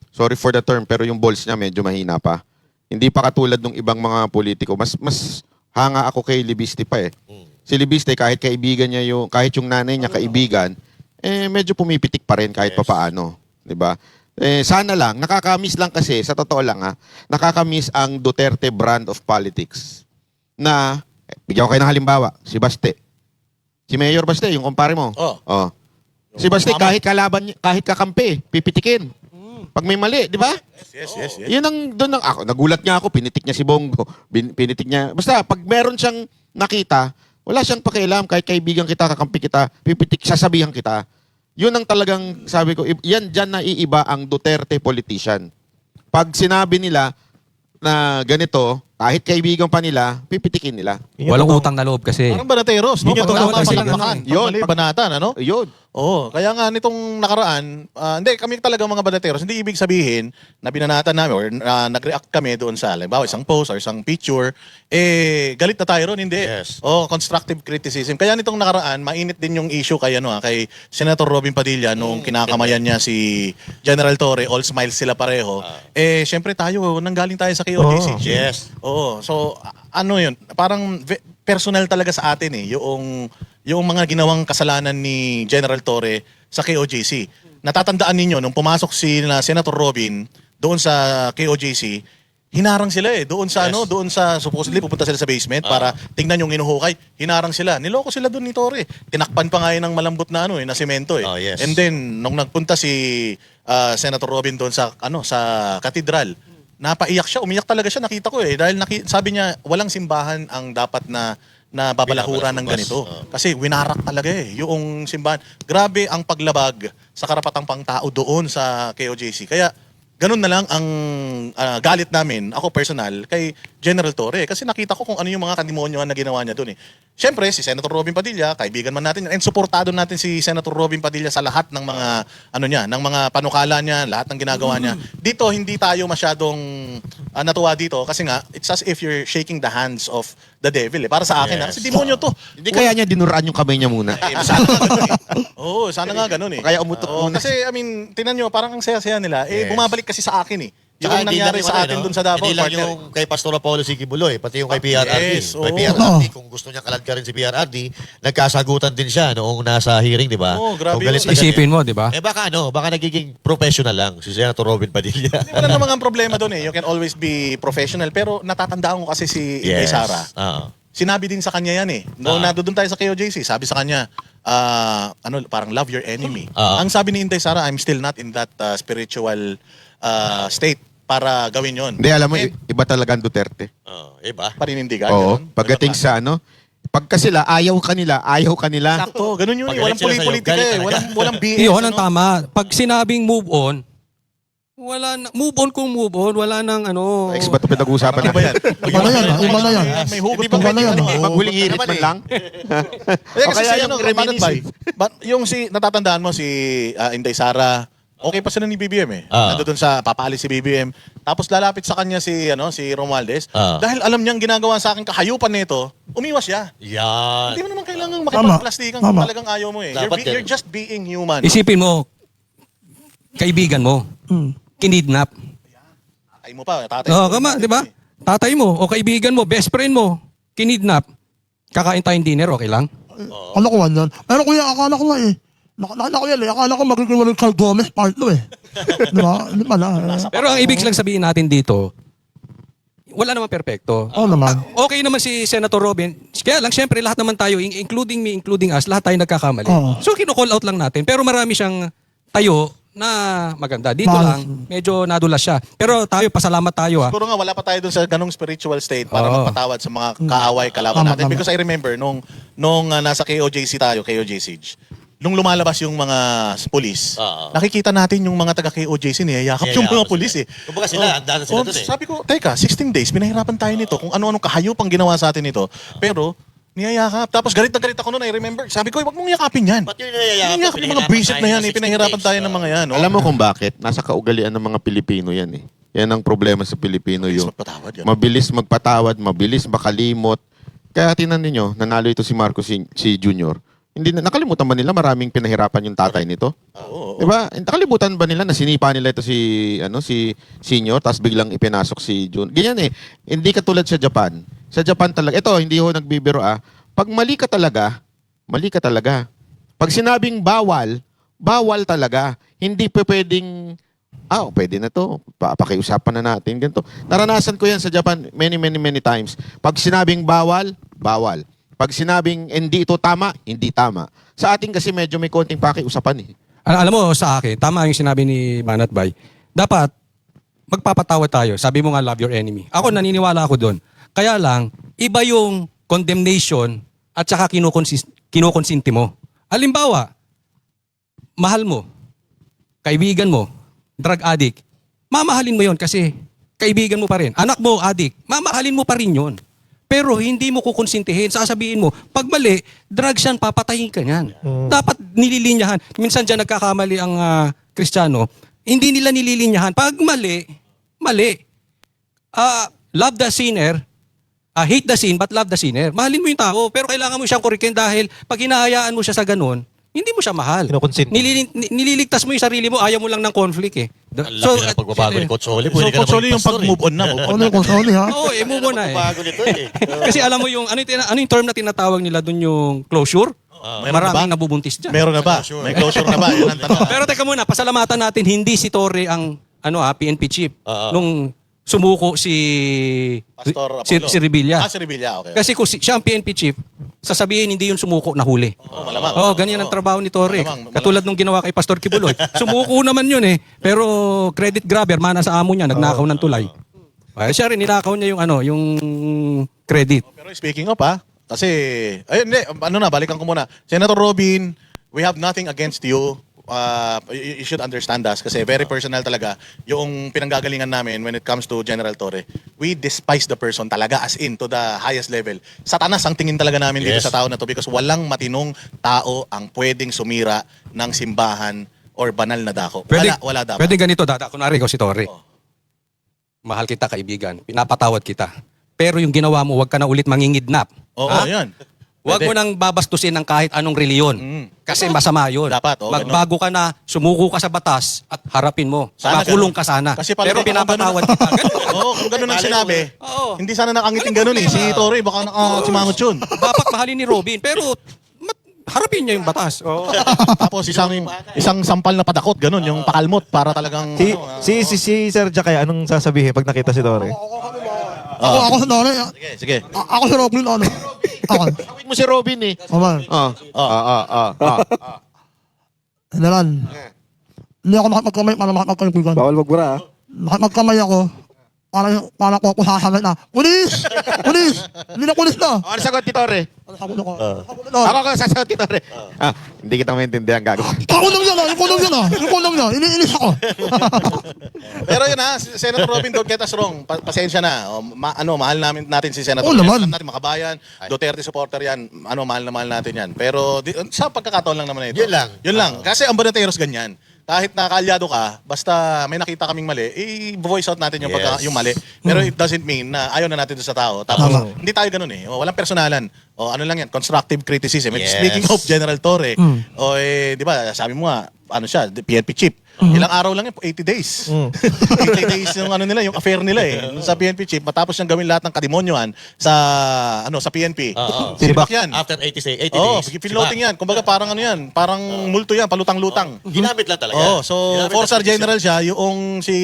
sorry for the term, pero yung balls niya medyo mahina pa. Hindi pa katulad ng ibang mga politiko. Mas hanga ako kay Libiste pa eh. Si Libiste, kahit kaibigan niya kahit yung nanay niya kaibigan, medyo pumipitik pa rin kahit papaano. 'Di ba? Sana lang, nakakamiss lang kasi, sa totoo lang nakakamiss ang Duterte brand of politics. Na, bigyan ko kayo ng halimbawa, si Baste. Si Mayor Baste, yung kumpare mo. Oh. Si Baste, kahit kalaban, kahit kakampi, pipitikin. Pag may mali, di ba? Yes. Yun ang doon ako. Nagulat nga ako, pinitik niya si Bongo. Pinitik niya. Basta pag meron siyang nakita, wala siyang pakialam kahit kaibigan kita, kakampi kita, pipitik, sasabihan kita. Yun ang talagang sabi ko, yan dyan na iiba ang Duterte politician. Pag sinabi nila na ganito, kahit kaibigan pa nila, pipitikin nila. Walang utang na loob kasi. Parang Banateros, no? Yun yung Pag totoo tama, kasi palakpakan. yun. Pag mali, banatan, ano? Yun. Oo, kaya nga nitong nakaraan, hindi, kami talaga mga Banateros, hindi ibig sabihin na binanatan namin or nag-react kami doon sa, halimbawa, isang post or isang picture, galit na tayo ron, hindi. Yes. Constructive criticism. Kaya nitong nakaraan, mainit din yung issue kay Senator Robin Padilla nung kinakamayan niya si General Torre, all smiles sila pareho. Syempre tayo, nanggaling tayo sa KOJC. Yes. Oo, so yun, parang personal talaga sa atin yung mga ginawang kasalanan ni General Torre sa KOJC. Natatandaan ninyo, nung pumasok si Senator Robin doon sa KOJC, hinarang sila doon sa doon sa supposedly pupunta sila sa basement para tingnan yung hinuhukay. Hinarang sila. Niloko sila doon ni Torre. Tinakpan pa nga yun ng malambot na na semento Yes. And then nung nagpunta si Senator Robin doon sa sa katedral, napaiyak siya, umiyak talaga siya, nakita ko dahil sabi niya walang simbahan ang dapat na na babalahuran ng ganito. Kasi winarak talaga yung simbahan. Grabe ang paglabag sa karapatang pangtao doon sa KOJC. Kaya ganun na lang ang galit namin, ako personal, kay General Torre. Kasi nakita ko kung ano yung mga kandimonyohan na ginawa niya doon Siyempre, si Senator Robin Padilla, kaibigan man natin, and suportado natin si Senator Robin Padilla sa lahat ng mga, ng mga panukala niya, lahat ng ginagawa niya. Dito, hindi tayo masyadong natuwa dito kasi nga, it's as if you're shaking the hands of the devil. Para sa akin, kasi demonyo to. Hindi kaya niya dinuraan yung kamay niya muna. Sana nga ganun Oo, sana nga ganun Kaya umutok muna. Kasi, tinan nyo, parang ang saya-saya nila. Bumabalik kasi sa akin Tsaka Yung hindi nangyari lang sa atin dun sa Davao. Hindi lang partner. yung kay Pastor Apollo Sigibulo pati yung kay PRRD. Yes, Kay oo. PRRD, kung gusto niya kalad ka rin si PRRD, nagkasagutan din siya noong nasa hearing, di ba? Oo, grabe Kung galit na yun. Isipin mo, di ba? baka baka nagiging professional lang si Senator Robin Padilla. Hindi mo na naman ang problema doon You can always be professional. Pero natatandaan ko kasi si Inday Sara. Oo. Sinabi din sa kanya yan Noong doon tayo sa KOJC, sabi sa kanya, parang love your enemy. Ang sabi ni Inday Sara, I'm still not in that spiritual state para gawin yon. Hindi, alam mo, iba talaga ang Duterte. Iba. Paninindigan. Oo, ganun. pagdating sa pagka sila, ayaw kanila. Sakto, ganun yun Pag Walang galit sila sa'yo, politika galit talaga. Walang BS. Yun ang tama. Pag sinabing move on, move on kung move on, wala nang Ex ba ito pinag-uusapan Ano ba yan? Iba na yan, iba na yan. May hugot Iba na yan. Maghuling hirit man lang. Kasi kaya si yung Romanat reminiscence. yung natatandaan mo si Inday Sara, okay pa sila ni BBM Nandoon sa papaalis si BBM. Tapos lalapit sa kanya si Romualdez. Dahil alam niyang ginagawa sa akin kahayupan nito, umiwas siya. Yan. Hindi mo naman kailangang makipagplastikan kung Tama. talagang ayaw mo Dapat You're just being human. Isipin mo, kaibigan mo, kinidnap. Tatay mo pa, tatay Oo, mo. kama, di ba? Tatay mo o kaibigan mo, best friend mo, kinidnap. Kakain tayong dinner, okay lang? Ano ko yan? Pero kuya, akala ko nga nakala ko yan Akala ko magiging wala Carl Gomez part 2 Di ba? Di ba na? Pero ang ibig lang sabihin natin dito, wala naman perpekto. Oo naman. Okay naman si Senator Robin. Kaya lang, syempre, lahat naman tayo, including me, including us, lahat tayo nagkakamali. Oo. So, kino-call out lang natin. Pero marami siyang tayo na maganda. Dito Mahal. lang, medyo nadulas siya. Pero tayo, pasalamat tayo Siguro nga wala pa tayo dun sa ganong spiritual state para Oo. magpatawad sa mga kaaway kalaban Tama, natin. tama. Because I remember nung nasa KOJC tayo, KOJC, nung lumalabas yung mga pulis, nakikita natin yung mga taga KOJC niyayakap yung mga pulis Kumbaga sila, handa na sila dun Sabi ko, teka, 16 days, pinahirapan tayo nito kung ano-anong kahayupang ginawa sa atin ito. Pero, niyayakap. Tapos galit na galit ako noon, I remember. Sabi ko, wag mong yakapin yan. Ba't yung niyayakap? Niyayakap yung mga bisit na yan, pinahirapan tayo ng mga yan. Alam mo kung bakit? Nasa kaugalian ng mga Pilipino yan Yan ang problema sa Pilipino yung Magpatawad yan. mabilis magpatawad, mabilis makalimot. Kaya tinan ninyo, nanalo ito si Marcos si Junior. Hindi nakalimutan ba nila maraming pinahirapan yung tatay nito? Oo. 'Di ba? Nakalimutan ba nila na sinipa nila ito si senior tapos biglang ipinasok si Jun. Ganyan Hindi katulad sa Japan. Sa Japan talaga. Ito, hindi ho nagbibiro Pag mali ka talaga, mali ka talaga. Pag sinabing bawal, bawal talaga. Hindi pwedeng pwede na to. Pakiusapan na natin ganito. Naranasan ko 'yan sa Japan many times. Pag sinabing bawal, bawal. Pag sinabing hindi ito tama, hindi tama. Sa atin kasi medyo may konting pakiusapan Alam mo, sa akin, tama yung sinabi ni Manat Bay. Dapat, magpapatawad tayo. Sabi mo nga, love your enemy. Ako, naniniwala ako doon. Kaya lang, iba yung condemnation at saka kinukonsinti mo. Halimbawa, mahal mo, kaibigan mo, drug addict, mamahalin mo yon kasi kaibigan mo pa rin. Anak mo, addict, mamahalin mo pa rin yon. Pero hindi mo kukonsintihin. Sasabihin mo, pag mali, drugs yan, papatayin ka niyan. Dapat nililinyahan. Minsan dyan nagkakamali ang Kristiyano, hindi nila nililinyahan. Pag mali, mali. Love the sinner, hate the sin, but love the sinner. Mahalin mo yung tao, pero kailangan mo siyang kurikin dahil pag hinahayaan mo siya sa ganun, hindi mo siya mahal. Kinukonsent. Nililigtas mo yung sarili mo, ayaw mo lang ng conflict So, ang pagbabago ni Coach Oli. Pwede ka Coach na Oli, yung magpastor pag-move on na. Ano yung konsoli ha? Oo, move on na Pagbabago nito Kasi alam mo yung, ano yung term na tinatawag nila dun yung closure? Meron na ba? Maraming nabubuntis dyan. Meron na ba? May closure na ba? Yan ang tanong. Pero teka muna, pasalamatan natin, hindi si Torre ang PNP chief nung sumuko si Pastor si Apollo. Revilla. Si Revilla, okay. Kasi kung siya ang PNP chief, sasabihin hindi yun sumuko, nahuli. Malamang. Ganyan ang trabaho ni Torre. Malamang. Katulad nung ginawa kay Pastor Kibuloy. Sumuko naman yun pero credit grabber, mana sa amo niya, nagnakaw ng tulay. Siya rin, ninakaw niya yung yung credit. Pero speaking of Kasi, ayun, hindi, balikan ko muna. Senator Robin, we have nothing against you. You should understand us kasi very personal talaga yung pinanggagalingan namin when it comes to General Torre. We despise the person talaga as in to the highest level. Satanas ang tingin talaga namin dito Yes. sa tao na to because walang matinong tao ang pwedeng sumira ng simbahan or banal na dako. Wala dapat. Pwede ganito, Dada. Kunwari ko si Torre. Mahal kita, kaibigan. Pinapatawad kita. Pero yung ginawa mo, huwag ka na ulit mangingidnap. Oo, Ha? yun. Huwag mo nang babastusin ng kahit anong reliyon. Kasi masama yun. Dapat, oo, Magbago ka na, sumuko ka sa batas at harapin mo. Sana Makulong ganun. ka sana. Kasi Pero palagi pinapatawad kita. Oo, kung ganun ang sinabi, Oo. hindi sana nakangiting ganun eh. Si Torre, baka nakasimangot yun. Dapat mahalin ni Robin. Pero harapin niya yung batas. Oo. Tapos isang sampal na padakot, ganun, yung pakalmot para talagang... Si Sir Jack, kaya anong sasabihin pag nakita si Torre? Ako sa Nore. Sige. Ako si Robin, ano? Ako. Tawid mo si Robin eh. Okay. General. Hindi ako makapagkamay para makapagkaibigan. Bawal magbura, Makapagkamay ako. Para ko sasabi na, Pulis! Pulis! Hindi na pulis na! Ano sagot ni Torre? Sabi ko. Ako sasagot ni Torre. Hindi kita maintindihan, gago. Ako lang yan ah! Yung kulong yan ah! Yung kulong yan! Iniinis ako! Pero yun ha, Senator Robin, don't get us wrong. Pasensya na. Mahal natin si Senator. Oo naman. Alam natin, makabayan. Duterte supporter yan. Mahal na mahal natin yan. Pero sa pagkakataon lang naman ito. Yun lang. Yun lang. Kasi ang Banateros ganyan. Kahit nakaalyado ka, basta may nakita kaming mali, i-voice out natin yung mali. Pero it doesn't mean na ayaw na natin doon sa tao. Tapos, hindi tayo ganun eh. Walang personalan. Ano lang yan, constructive criticism. Yes. Speaking of General Torre, di ba, sabi mo nga, siya, PNP chief. Ilang araw lang yun, 80 days. 80 days yung nila, yung affair nila eh. Sa PNP chief, matapos niyang gawin lahat ng kadimonyohan sa PNP. Sibak yan. After 80 Oo, days. pinloading yan. Kumbaga parang parang multo yan, palutang-lutang. Ginamit lang talaga. So Ginamit four-star lang general siya, yung si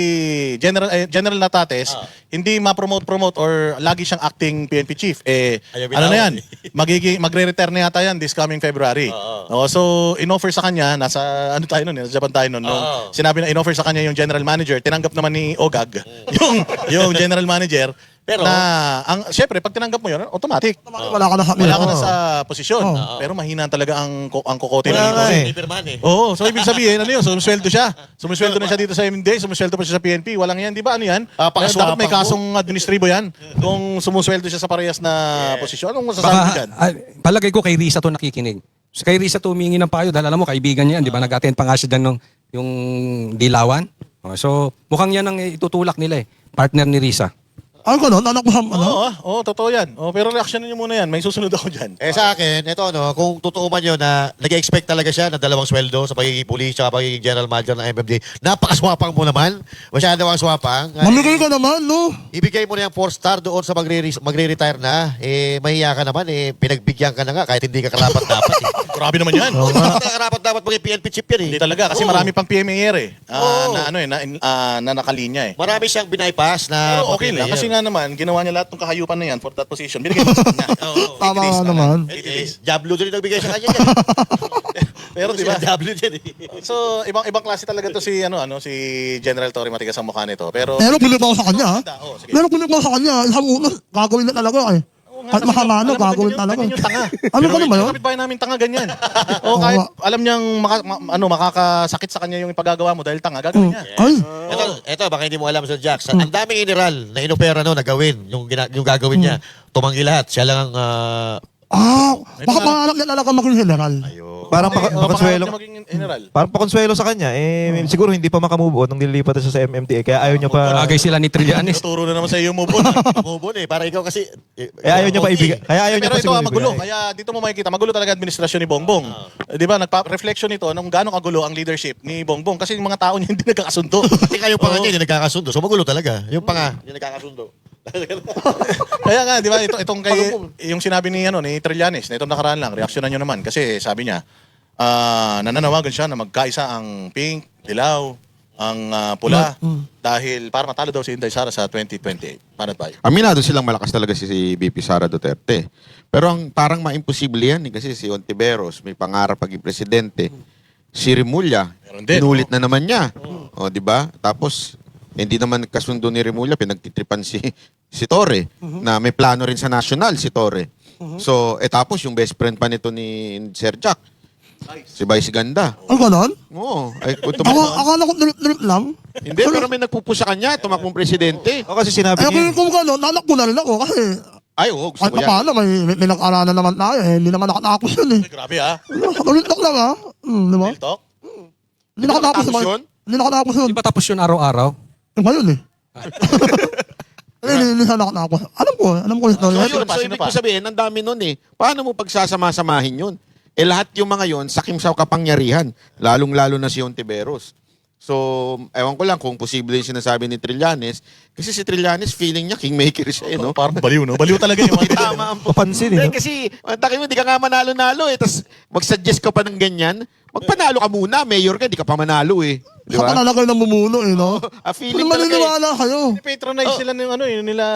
General Natates, hindi ma-promote or lagi siyang acting PNP chief. Ayaw Ano na yan? bitawan Magre-retire na yata yan this coming February. So in-offer sa kanya, nasa Japan tayo noon. Sinabi na in-offer sa kanya yung general manager, tinanggap naman ni Ogag, yung general manager. Pero, Siyempre, pag tinanggap mo yun, automatic. Wala ka na sa posisyon. Pero mahina talaga ang kokote Wala ng nga eh. Hindi pirmahan eh. Oo, so ibig sabihin, sumusweldo siya. Sumusweldo na siya dito sa MD, sumusweldo pa siya sa PNP. Walang yan, di ba? Ano yan? Dapat may kasong administribo yan. Kung sumusweldo siya sa parehas na posisyon. Anong masasabi mo dyan? Palagay ko kay Risa to nakikinig. So, kay Risa to humingi ng payo dahil alam mo, kaibigan niya yan. Di ba? Nag-attend pa nga siya dyan yung Dilawan. So, mukhang yan ang itutulak nila eh. Partner ni Risa. Ano ka nun? Anak mo sa ano? Oo, totoo yan. Pero reaction niyo muna yan. May susunod ako dyan. Sa akin, ito kung totoo man yun na nag-expect talaga siya ng 2 sweldo sa pagiging police at pagiging general manager ng MMD, napakaswapang mo naman. Masyado ang swapang. Mamigay ka naman, no? Ibigay mo na yung 4-star doon sa magre-retire na. Mahiya ka naman, pinagbigyan ka na nga kahit hindi ka karapat-dapat. Grabe naman yan. Hindi ka karapat-dapat maging PNP chief yan Hindi talaga. Kasi marami pang PMAR na nakalinya eh. Marami siyang binaypass na Pero okay lang. Kasi nga naman, ginawa niya lahat ng kahayupan na yan for that position. Binigay mo sa kanya. Tama nga naman. Diablo din nagbigay sa kanya yan. Pero di ba? Diablo din eh. So, ibang klase talaga to si si General Torre, matigas ang mukha nito. Pero Pinip ako sa kanya, ha? sige. Pinip ako sa kanya. Isang unos, gagawin na talaga eh. Kahit masama Alam mo, gagawin ganyan talaga. yung tanga. Ano ka naman yun? Kapitbahay namin tanga ganyan. O kahit alam niyang makakasakit sa kanya yung ipagagawa mo dahil tanga, gagawin niya. Ay, Ito, baka hindi mo alam, Sir Jack. Ang daming general na inopera na gawin, yung gagawin niya. Tumanggi lahat. Siya lang ang... baka pangarap niya talaga maging general. Parang pakonsuelo. Maging general. Parang pakonsuelo sa kanya. Siguro hindi pa makamove on nung nililipat siya sa MMDA. Kaya ayaw niya pa... Bagay sila ni Trillanes. Tuturo na naman sa iyo move on. Move on para ikaw kasi... Kaya ayaw niya pa ibigay. Kaya ayaw niya Pero pa ito siguro magulo. ibigay. Kaya dito mo makikita, magulo talaga administrasyon ni Bongbong. Di ba? Reflection ito nung gaano kagulo ang leadership ni Bongbong kasi yung mga tao niya hindi nagkakasundo. Pati kayo pa nga niya, hindi nagkakasundo. So magulo talaga. Yung pa nga, hindi nagkakasundo. Kaya nga, di ba, itong yung sinabi ni Trillanes na itong nakaraan lang, reaksyonan nyo naman kasi sabi niya, nananawagan siya na magkaisa ang pink, dilaw, ang pula dahil para matalo daw si Inday Sara sa 2028. Paano ba yun? Aminado silang malakas talaga si VP Sara Duterte. Pero ang parang maimposible yan kasi si Ontiveros may pangarap paging presidente. Si Remulla, Meron din, inulit na naman niya. O, di ba? Tapos, hindi naman kasundo ni Remulla, pinagtitripan si Torre, na may plano rin sa national si Torre. So, tapos yung best friend pa nito ni Sir Jack. Si Vice Ganda. Ang ganon? Oo. Akala ko trip lang. Hindi, pero may nagpupush sa kanya, tumakbong presidente. O kasi sinabi Eh, niya, kung ganon, nanak ko na rin ako kasi Ay, oo, gusto kahit ko yan. paano, may nag-aralan naman tayo eh. Hindi naman nakatapos yun eh. Grabe ah. Real talk lang ah. Di ba? Real talk? Hindi nakatapos nakatapos yun? Hindi nakatapos yun. Di ba tapos yun araw-araw? Yung ba yun eh? Hindi siya nakatapos. Alam ko yung story. So, Sino yun, pa? so Sino ibig pa? ko sabihin, ang dami nun eh. Paano mo pagsasama-samahin yun? Lahat yung mga yun, sakim sa kapangyarihan. Lalong-lalo na si Ontiveros. So, ewan ko lang kung posible yung sinasabi ni Trillanes. Kasi si Trillanes, feeling niya kingmaker siya eh, no? Parang baliw, no? Baliw talaga yung mga Tama ang papansin eh. Eh, kasi, taki mo, di ka nga manalo-nalo eh. Tapos, mag-suggest ka pa ng ganyan. Magpanalo ka muna, mayor ka, di ka pa manalo eh. Di Siya ba? pala kayo namumuno eh, no? Feeling Kung talaga eh. maniniwala kayo. patronize sila ng ano eh, nila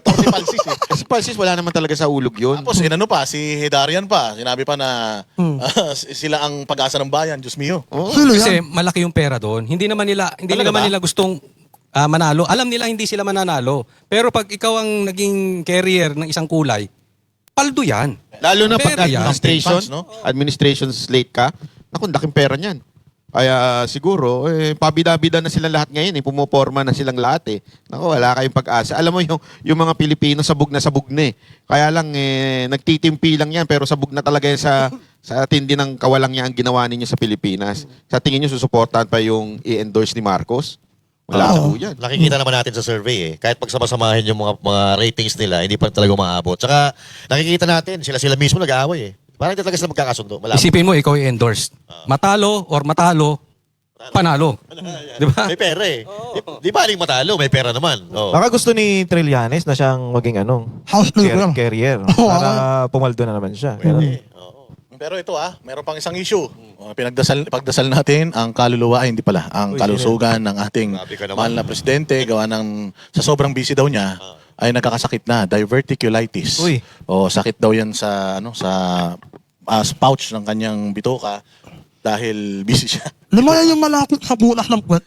Tony Palsis eh. Kasi Palsis, wala naman talaga sa ulog yun. Tapos inano pa, si Hedarian pa, sinabi pa na sila ang pag-asa ng bayan, Diyos mio. Sino Kasi yan? malaki yung pera doon. Hindi naman Talaga ba? nila gustong manalo. Alam nila hindi sila mananalo. Pero pag ikaw ang naging carrier ng isang kulay, paldo yan. Lalo na pag Pera yan. administration, Funds, no? administration slate ka, naku, laking pera niyan. Kaya siguro, pabida-bida na silang lahat ngayon, pumuporma na silang lahat eh. Naku, wala kayong pag-asa. Alam mo yung mga Pilipino, sabog na eh. Kaya lang, nagtitimpi lang yan, pero sabog na talaga yan sa tindi ng kawalang niya ang ginawa ninyo sa Pilipinas. Sa tingin nyo, susuportahan pa yung i-endorse ni Marcos? Wala po yan. Nakikita naman natin sa survey eh. Kahit pagsamasamahin yung mga ratings nila, hindi pa talaga umaabot. Tsaka nakikita natin, sila mismo nag-aaway eh. Parang hindi talaga sila magkakasundo. Malabo. Isipin mo, ikaw i-endorse. Matalo or matalo, panalo. Di ba? May pera eh. Di ba aling matalo? May pera naman. Oh. baka gusto ni Trillanes na siyang maging House leader. carrier. Para pumaldo na naman siya. Pero ito meron pang isang issue. Pagdasal natin ang kaluluwa, ay hindi pala, ang kalusugan ng ating Grabe ka naman. mahal na presidente, gawa ng, sa sobrang busy daw niya, ay nagkakasakit na, diverticulitis. Uy. O sakit daw yan sa, pouch ng kanyang bitoka dahil busy siya. Lima yan yung malapit sa bulas ng puwet.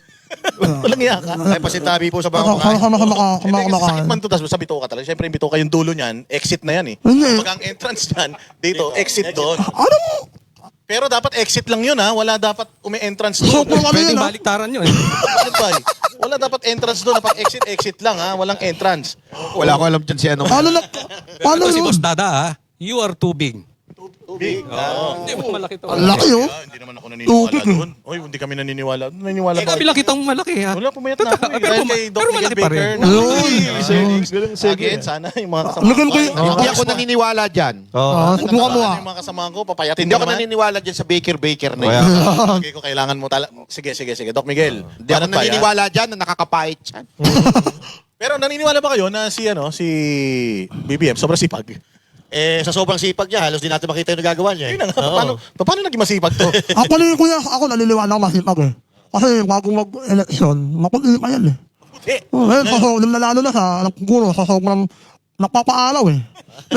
Walang iya ka. Ay, pasintabi po sa mga Hindi, kasi sakit man Kumakain. to, tas sa bitoka talaga. Siyempre, yung bitoka yung dulo niyan, exit na yan eh. Hindi. Pag ang entrance niyan, dito, exit doon. Ano mo? Pero dapat exit lang yun wala dapat umi-entrance So, doon. kung ano Pwedeng yun baliktaran yun. Ano ba? Wala dapat entrance doon. Pag exit lang walang entrance. Wala ko alam dyan si ano. Paano Ito si yun? Boss Dada, you are too big. Big. Hindi mo malaki to. Ang laki oh. Hindi naman ako naniniwala doon. Oy, hindi kami naniniwala. Naniniwala ba? Sabi lang kitang malaki ha. Wala, pumayat na ako. Pero Dahil kay Doc pero Miguel malaki pa Baker. rin. Again, sana yung mga kasama Lagyan ko Hindi ako naniniwala dyan. Subukan mo Yung mga kasama ko, papayatin Hindi ako naman. naniniwala dyan sa Baker na yun. Okay, kung kailangan mo Sige. Doc Miguel. Hindi ako naniniwala dyan na nakakapait yan. Pero naniniwala ba kayo na si BBM sobrang sipag? Sa sobrang sipag niya, halos di natin makita yung nagagawa niya. Yun na nga. Paano naging masipag to? Ako naniniwala ako masipag eh. Kasi bago mag-eleksyon, makulit pa yan eh. Ngayon, nalalo na sa guro, sa sobrang napapaalaw eh.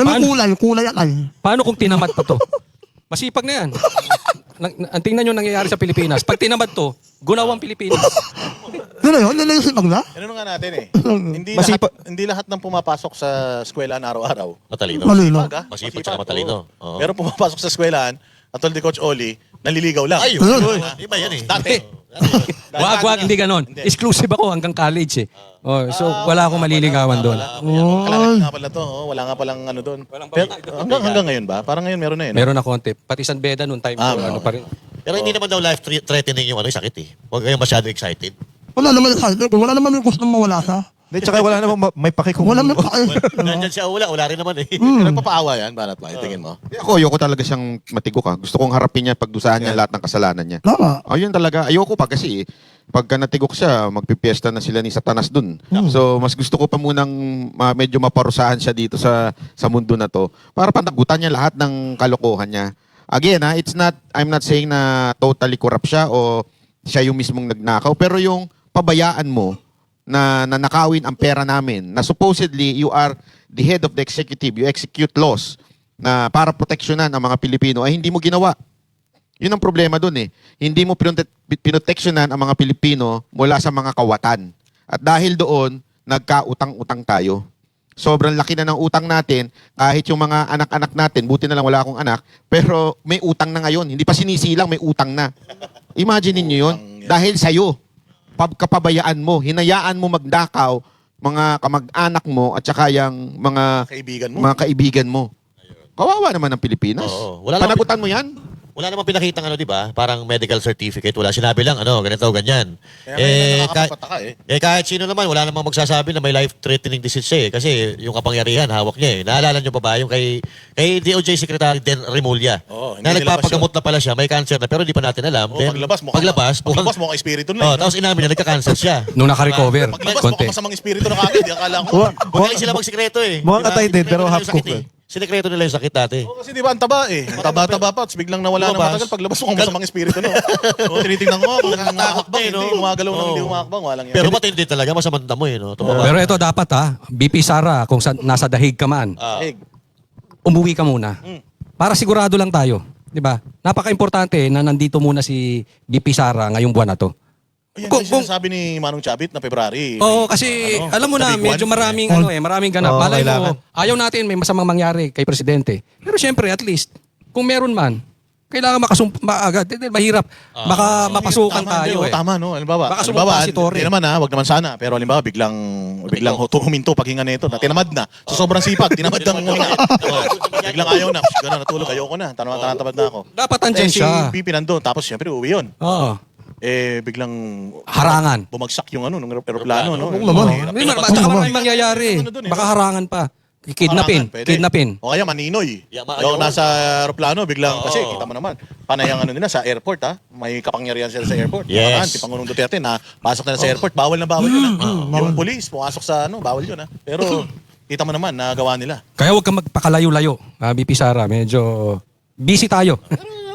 May kulay at ay. Paano kung tinamad pa to? Masipag na yan. Ang tingnan nyo nangyayari sa Pilipinas. Pag tinamad to, gunawang Pilipinas. Yun na yun, yun na yung sipag na. Ano nga natin eh. Hindi lahat ng pumapasok sa eskwelahan araw-araw. Matalino. Malino. Masipag tsaka matalino. Oo. Pero pumapasok sa eskwelahan, katulad ni Coach Oli, naliligaw lang. Ayun. Iba yan eh. Dati. Wag, hindi ganon. Exclusive ako hanggang college eh. So wala akong maliligawan doon. Kalahit nga pala to. Wala nga palang ano doon. Pero hanggang ngayon ba? Parang ngayon meron na yun. Meron na konti. Pati San Beda noon time ko, ano pa rin. Pero hindi naman daw life-threatening yung sakit eh. Huwag kayong masyado excited. Wala naman excited. Wala naman yung gusto mawala sa. Hindi, tsaka wala namang may paki kung... Wala naman paki. Nandyan siya wala rin naman eh. Nagpapaawa yan, banat ba? Tingin mo? Ayoko talaga siyang matigok. Gusto kong harapin niya, pagdusahan niya lahat ng kasalanan niya. Tama. Ayun talaga. Ayoko pa kasi pagka natigok siya, magpipiesta na sila ni Satanas dun. So, mas gusto ko pa munang medyo maparusahan siya dito sa mundo na to para panagutan niya lahat ng kalokohan niya. Again, I'm not saying na totally corrupt siya o siya yung mismong nagnakaw, pero yung pabayaan mo na nakawin ang pera namin, na supposedly you are the head of the executive, you execute laws na para proteksyonan ang mga Pilipino, ay hindi mo ginawa. Yun ang problema dun eh. Hindi mo pinoteksyonan ang mga Pilipino mula sa mga kawatan. At dahil doon, nagkautang-utang tayo. Sobrang laki na ng utang natin, kahit yung mga anak-anak natin, buti na lang wala akong anak, pero may utang na ngayon. Hindi pa sinisilang, may utang na. Imagine niyo yun. Dahil sa'yo, kapabayaan mo, hinayaan mo magdakaw mga kamag-anak mo at saka yung mga kaibigan mo. Kawawa naman ng Pilipinas. Oo. Wala lang- Panagutan mo yan? Wala namang pinakitang di ba? Parang medical certificate. Wala. Sinabi lang, ganito, ganyan. Kaya may nakakapataka Kahit sino naman, wala namang magsasabi na may life-threatening disease siya eh. Kasi yung kapangyarihan, hawak niya eh. Naalala niyo pa ba yung kay DOJ Secretary Den Remulla? Oo, hindi na nilabas nagpapagamot na pala siya, may cancer na, pero hindi pa natin alam. Then, paglabas, mukhang espiritu na. tapos inamin niya, nagka-cancer siya. Nung naka-recover, Paglabas, konti. mukhang masamang espiritu na kagad. Akala ko. Magaling sila magsikreto eh. Mukhang atay din, pero half cook eh. Sinekreto nila yung sakit dati. Kasi di ba ang taba eh. Taba-taba pa. Tapos biglang nawala na matagal. Paglabas mo kung masamang espiritu no. Tinitingnan ko kung nakakakbang. Hindi gumagalaw nang hindi gumagabang. Walang yan. Pero matindi talaga, masamang damo eh. No? Pero ito dapat BP Sara, kung nasa dahig ka man, umuwi ka muna. Para sigurado lang tayo. Di ba? Napaka-importante na nandito muna si BP Sara ngayong buwan na to. Yan yung sinasabi ni Manong Chabit na February. Oo, kasi alam mo na, medyo maraming maraming ganap. Malay mo, ayaw natin may masamang mangyari kay Presidente. Pero syempre, at least, kung meron man, kailangan agad. Mahirap. Baka mapasukan tayo eh. Tama, no? Halimbawa, Baka sumama si Torre. Hindi naman wag naman sana. Pero halimbawa, biglang huminto paghinga nito. Tinamad na. So sobrang sipag, tinamad na huminga. Biglang ayaw na. Gano'n, natulog. Ayoko na. Tanatamad na ako. Dapat andyan siya. Si BP nandun. Tapos syempre, uwi yun. Oo. Biglang harangan. Bumagsak yung nung aeroplano, no? Baka maraming mangyayari. Baka harangan pa. Kidnapin. O kaya maninoy. Yung nasa aeroplano, biglang, kasi kita mo naman, panayang nila sa airport, may kapangyarihan sila sa airport. Yes. Si Pangulong Duterte na pasok na sa airport, bawal na bawal yun. Yung police, pumasok sa bawal yun. Pero, kita mo naman, nagawa nila. Kaya huwag kang magpakalayo-layo, BP Sara. Medyo busy tayo.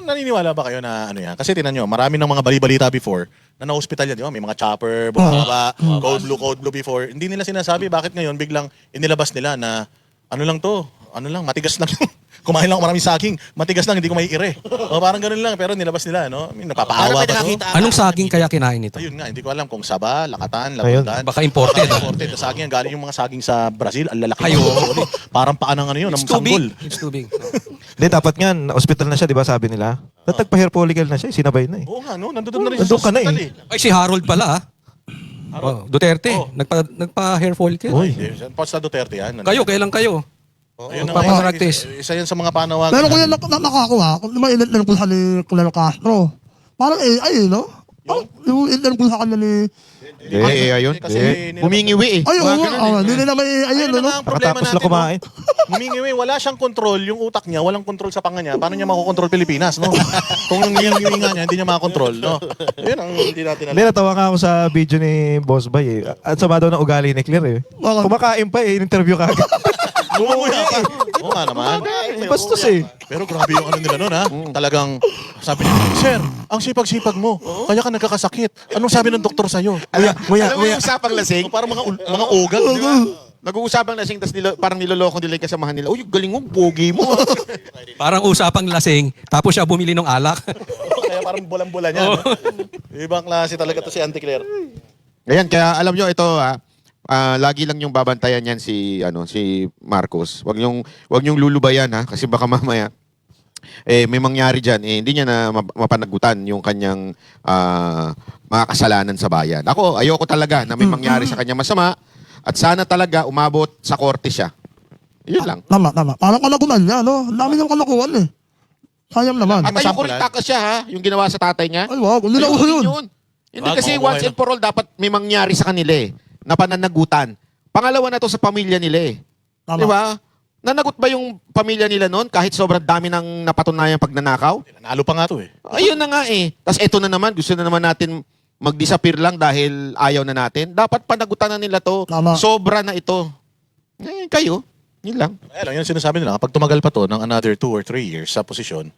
Naniniwala ba kayo na yan? Kasi tinan nyo, marami ng mga bali-balita before na na-hospital yan, di ba? May mga chopper, bumaba, code blue before. Hindi nila sinasabi bakit ngayon biglang inilabas nila na matigas lang. Kumain lang ako maraming saging, matigas lang, hindi ko maiire. O parang ganun lang, pero nilabas nila, no? Napapaawa ba to? Anong saging kaya kinain ito? Ayun nga, hindi ko alam kung saba, lakatan, labutan. Baka imported. Imported na saging. Galing yung mga saging sa Brazil, ang lalaki. Parang paa ng yun, ng sanggol. It's too big. Hindi, dapat nga, hospital na siya, di ba sabi nila? Nagpa-hair follicle na siya, sinabay na eh. Oo nga, no? Nandun na rin sa Nandun ka na hospital eh. Ay, si Harold pala Duterte. Nagpa-hair follicle. Sa Duterte yan. Kayo, kailan kayo? Ayun na Magpapapractice. Isa yan sa mga panawagan. Pero kung yan nakakuha, kung naman ilan po sa ni Colonel Castro, parang AI, no? Yung ilan po sa kanya ni... ayun. Humingiwi eh. Ay, oo, hindi na may AI, no? Nakatapos lang kumain. Humingiwi, wala siyang control. Yung utak niya, walang control sa panga niya. Paano niya makokontrol Pilipinas, no? Kung yung nga niya, hindi niya makakontrol, no? Yun ang hindi natin alam. Hindi, natawa nga ako sa video ni Boss Bay eh. At sama daw ng ugali ni Claire eh. Kumakain pa eh, in-interview ka agad. Bumuya ka. Oo nga naman. Bastos eh. Pero grabe yung nila nun, ha? Talagang, sabi niya, Sir, ang sipag-sipag mo. Kaya ka nagkakasakit. Anong sabi ng doktor sa'yo? Alam mo yung usapang lasing? Parang mga ugat. Nag-uusapang lasing, tapos parang niloloko nila yung kasamahan nila. Uy, galing mo, pogi mo. Parang usapang lasing, tapos siya bumili ng alak. Kaya parang bulan-bulan niya. No? Ibang klase talaga to si Auntie Claire. Ayan, kaya alam nyo, ito lagi lang yung babantayan yan si Marcos. Wag yung lulubayan kasi baka mamaya may mangyari diyan hindi niya na mapanagutan yung kanyang mga kasalanan sa bayan. Ako ayoko talaga na may mangyari sa kanya masama at sana talaga umabot sa korte siya. Yun lang. Tama. Parang kalagunan niya, no? Ang dami niyang kalakuan eh. Sayang naman. At ayoko rin takas siya yung ginawa sa tatay niya. Ay, wag. Hindi na uso yun. Hindi kasi once and for all dapat may mangyari sa kanila na pananagutan. Pangalawa na to sa pamilya nila Tama. Di ba? Nanagot ba yung pamilya nila noon kahit sobrang dami ng napatunayang pagnanakaw? Nalo pa nga to eh. Ayun na nga eh. Tapos eto na naman, gusto na naman natin mag-disappear lang dahil ayaw na natin. Dapat panagutan na nila to. Tama. Sobra na ito. Kayo, yun lang. Ayun yung sinasabi nila, kapag tumagal pa to ng another 2 or 3 years sa posisyon,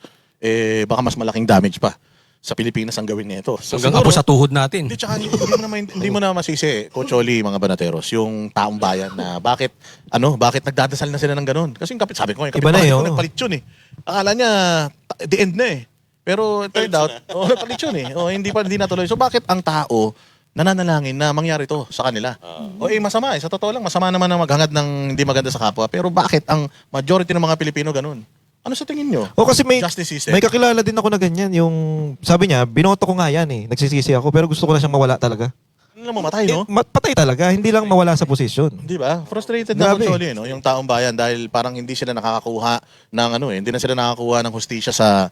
baka mas malaking damage pa sa Pilipinas ang gawin nito. So, hanggang apo sa tuhod natin. Hindi mo na masisi, Coach Oli, mga banateros, yung taong bayan na bakit nagdadasal na sila ng ganun. Kasi yung sabi ko, yung kapitbahay ko nagpalit yun eh. Akala niya, the end na eh. Pero turned out, nagpalit yun eh. Hindi natuloy. So bakit ang tao nananalangin na mangyari to sa kanila. O masama sa totoo lang, masama naman ang maghangad ng hindi maganda sa kapwa. Pero bakit ang majority ng mga Pilipino ganun? Ano sa tingin nyo? O kasi Justice system. may kakilala din ako na ganyan. Yung, sabi niya, binoto ko nga yan eh. Nagsisisi ako, pero gusto ko na siyang mawala talaga. Ano lang mamatay, no? Patay talaga, hindi lang mawala sa posisyon. Di ba? Frustrated na Grabe. actually, no? Yung taong bayan dahil parang hindi sila nakakakuha ng hindi na sila nakakakuha ng hustisya sa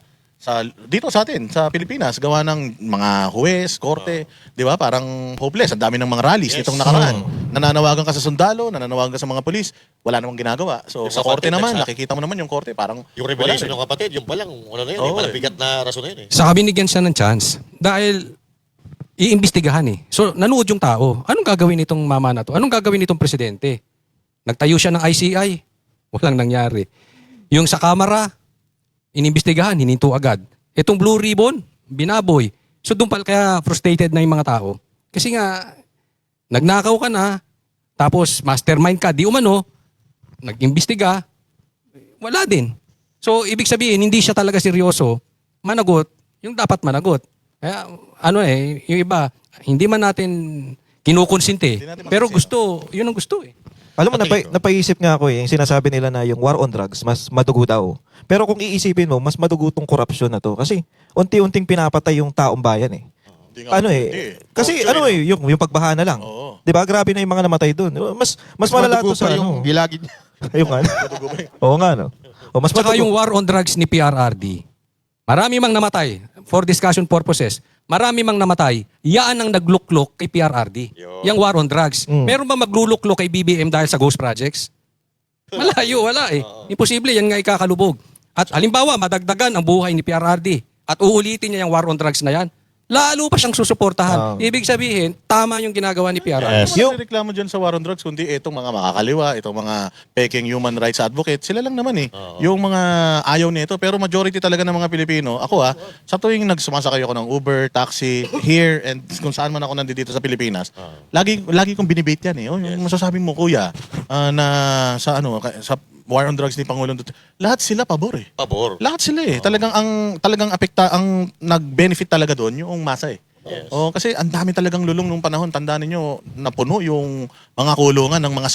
dito sa atin, sa Pilipinas, gawa ng mga huwes, korte, di ba? Parang hopeless. Ang dami ng mga rallies nitong nakaraan. Nananawagan ka sa sundalo, nananawagan ka sa mga polis, wala namang ginagawa. So, Yung sa korte kapatid, naman, nagsa- nakikita mo naman yung korte, parang Yung revelation wala ng kapatid, yung palang, ano na yun, Oo, malabigat na rason na yun eh. Sa binigyan siya ng chance dahil iimbestigahan eh. So nanood yung tao. Anong gagawin nitong mama na to? Anong gagawin nitong presidente? Nagtayo siya ng ICI. Walang nangyari. Yung sa kamera, inimbestigahan, hininto agad. Itong Blue Ribbon, binaboy. So doon pala kaya frustrated na yung mga tao. Kasi nga, nagnakaw ka na, tapos mastermind ka, di umano, nag-imbestiga, wala din. So ibig sabihin, hindi siya talaga seryoso, managot, yung dapat managot. Kaya yung iba, hindi man natin kinukonsinti, pero gusto, yun ang gusto eh. Alam mo, napaisip nga ako eh, yung sinasabi nila na yung war on drugs, mas madugo daw. Pero kung iisipin mo, mas madugo tong korupsyon na to. Kasi unti-unting pinapatay yung taong bayan eh. Kasi yung pagbaha na lang. Di ba? Grabe na yung mga namatay doon. Mas malala to sa yung gilagid. Yung ano? Oo nga, no? O, mas Tsaka madugo. yung war on drugs ni PRRD, marami mang namatay, for discussion purposes, marami mang namatay, yan ang nagluklok kay PRRD. Yung war on drugs. Meron ba magluluklok kay BBM dahil sa ghost projects? Malayo, wala eh. Imposible, yan nga ikakalubog. At halimbawa, madagdagan ang buhay ni PRRD at uulitin niya yung war on drugs na yan, lalo pa siyang susuportahan. Ibig sabihin, tama yung ginagawa ni PRRD. Yung reklamo dyan sa war on drugs, kundi itong mga makakaliwa, itong mga peking human rights advocate, sila lang naman eh. Yung mga ayaw nito, pero majority talaga ng mga Pilipino, ako sa tuwing nagsumasakay ako ng Uber, taxi, here, and kung saan man ako nandito sa Pilipinas, lagi kong binibate yan eh. Yung masasabi mo, kuya, na sa war on drugs ni Pangulong Duterte, lahat sila pabor eh. Pabor. Lahat sila eh. Talagang ang nag-benefit talaga doon yung masa eh. Yes. Kasi ang dami talagang lulong nung panahon. Tandaan niyo, napuno yung mga kulungan ng mga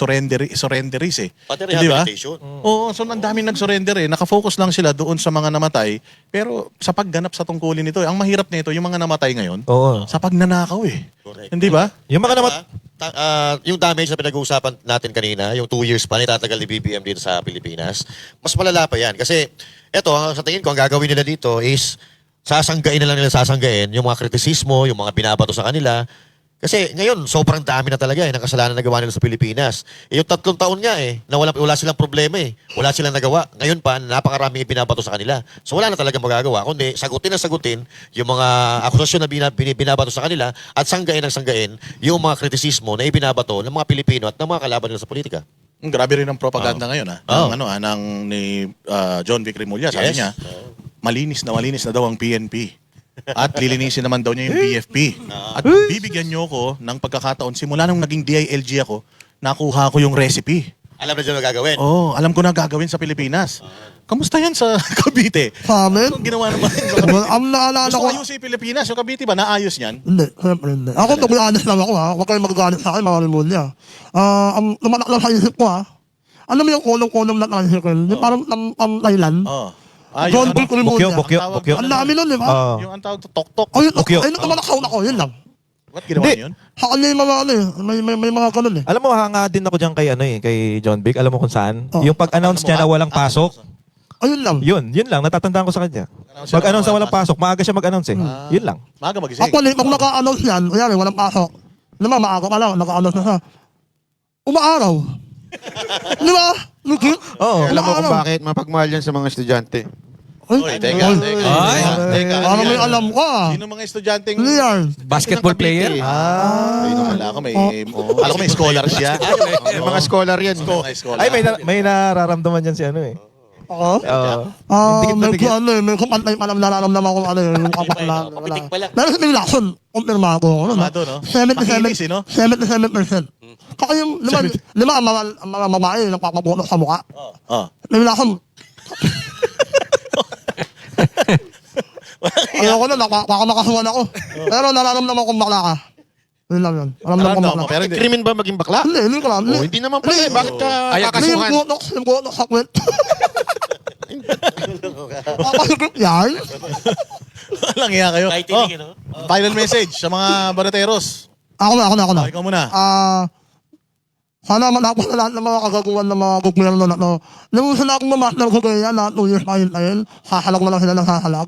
surrenderies eh. Pati Di ba? rehabilitation. Oo, so ang daming nag-surrender eh. Nakafocus lang sila doon sa mga namatay. Pero sa pagganap sa tungkulin nito, ang mahirap nito, yung mga namatay ngayon, Oo. sa pagnanakaw eh. Correct. Hindi ba? Yung mga Yung damage na pinag-uusapan natin kanina, yung 2 years pa na itatagal ni BBM dito sa Pilipinas, mas malala pa yan. Kasi eto, sa tingin ko, ang gagawin nila dito is sasanggain na lang nila yung mga kritisismo, yung mga binabato sa kanila. Kasi ngayon, sobrang dami na talaga ng kasalanan na gawa nila sa Pilipinas. Yung 3 taon nga na wala silang problema Wala silang nagawa. Ngayon pa, napakarami ibinabato sa kanila. So wala na talagang magagawa. Kundi sagutin yung mga akusasyon na binabato sa kanila at sanggain yung mga kritisismo na ibinabato ng mga Pilipino at ng mga kalaban nila sa politika. Grabe rin ang propaganda ngayon ng ni John Vic Remulla. Sabi niya, malinis na daw ang PNP. At lilinisin naman daw niya yung BFP. At bibigyan niyo ko ng pagkakataon. Simula nung naging DILG ako, nakuha ko yung recipe. Alam na dyan na gagawin. Oo, alam ko na gagawin sa Pilipinas. Kamusta yan sa Cavite? Sa amin? Anong ginawa naman sa Cavite? Well, ang naalala Gusto ko... ko ayusin yung Pilipinas. Yung Cavite ba, naayos yan? Hindi, siyempre hindi. Ako, to be honest lang ako Huwag kayong magagalit sa akin, mga Remulla. Ang lumanak lang sa isip ko alam mo yung kolong-kolong na tricycle? Yung parang Thailand? Oo. John Vic Remulla. Bukyo. Ang dami nun, di ba? Yung ang tawag tok-tok. Ayun, Bukyo. ayun, tumalakaw na ko, yun lang. Ba't ginawa Hindi. niyo yun? Sa kanya yung mga may mga ganun eh. Alam mo, hanga din ako dyan kay John Vic. Alam mo kung saan? Yung pag-announce niya na walang pasok, Ayun lang. yun lang, natatandaan ko sa kanya. Mag-announce na walang pasok, maaga siya mag-announce Yun lang. Maaga magising. Actually, pag naka-announce yan, kaya walang pasok. Naman, maaga pa lang, naka-announce na siya. Umaaraw. Di ba? Legit? Oo. Alam mo kung bakit mapagmahal yan sa mga estudyante. Teka. Parang may alam ka. Sino mga estudyanteng... Hindi yan. Basketball player? Kala ko may scholar siya. May mga scholar yan. Ay, may nararamdaman yan si Ako? May kumpantay pa lang nararamdaman ko yung kapakla. Kapitik pala. Pero sa may lason, kumpirmado ko. Kumado, no? 77%. Kaya yung lima ang mga babae nagpapabono sa mukha. May lason. Ayoko na, nakakasuhan ako. Pero nararamdaman kong bakla ka. Yun lang yun. Alam na Alam bakla. mo, pero hindi. Krimen ba maging bakla? Hindi ko alam. Oh, hindi naman pala eh. Bakit ka Hindi kakasuhan? yung kutok sa kwet. Papasagip yan. Walang iya kayo. Final message sa mga barateros. Ako na. Ikaw muna. Sana matapos na lahat ng mga kagaguhan ng mga gobyerno na to. Nung sila akong mamaster ko kaya na 2 years tayo, hahalag na lang sila ng hahalag.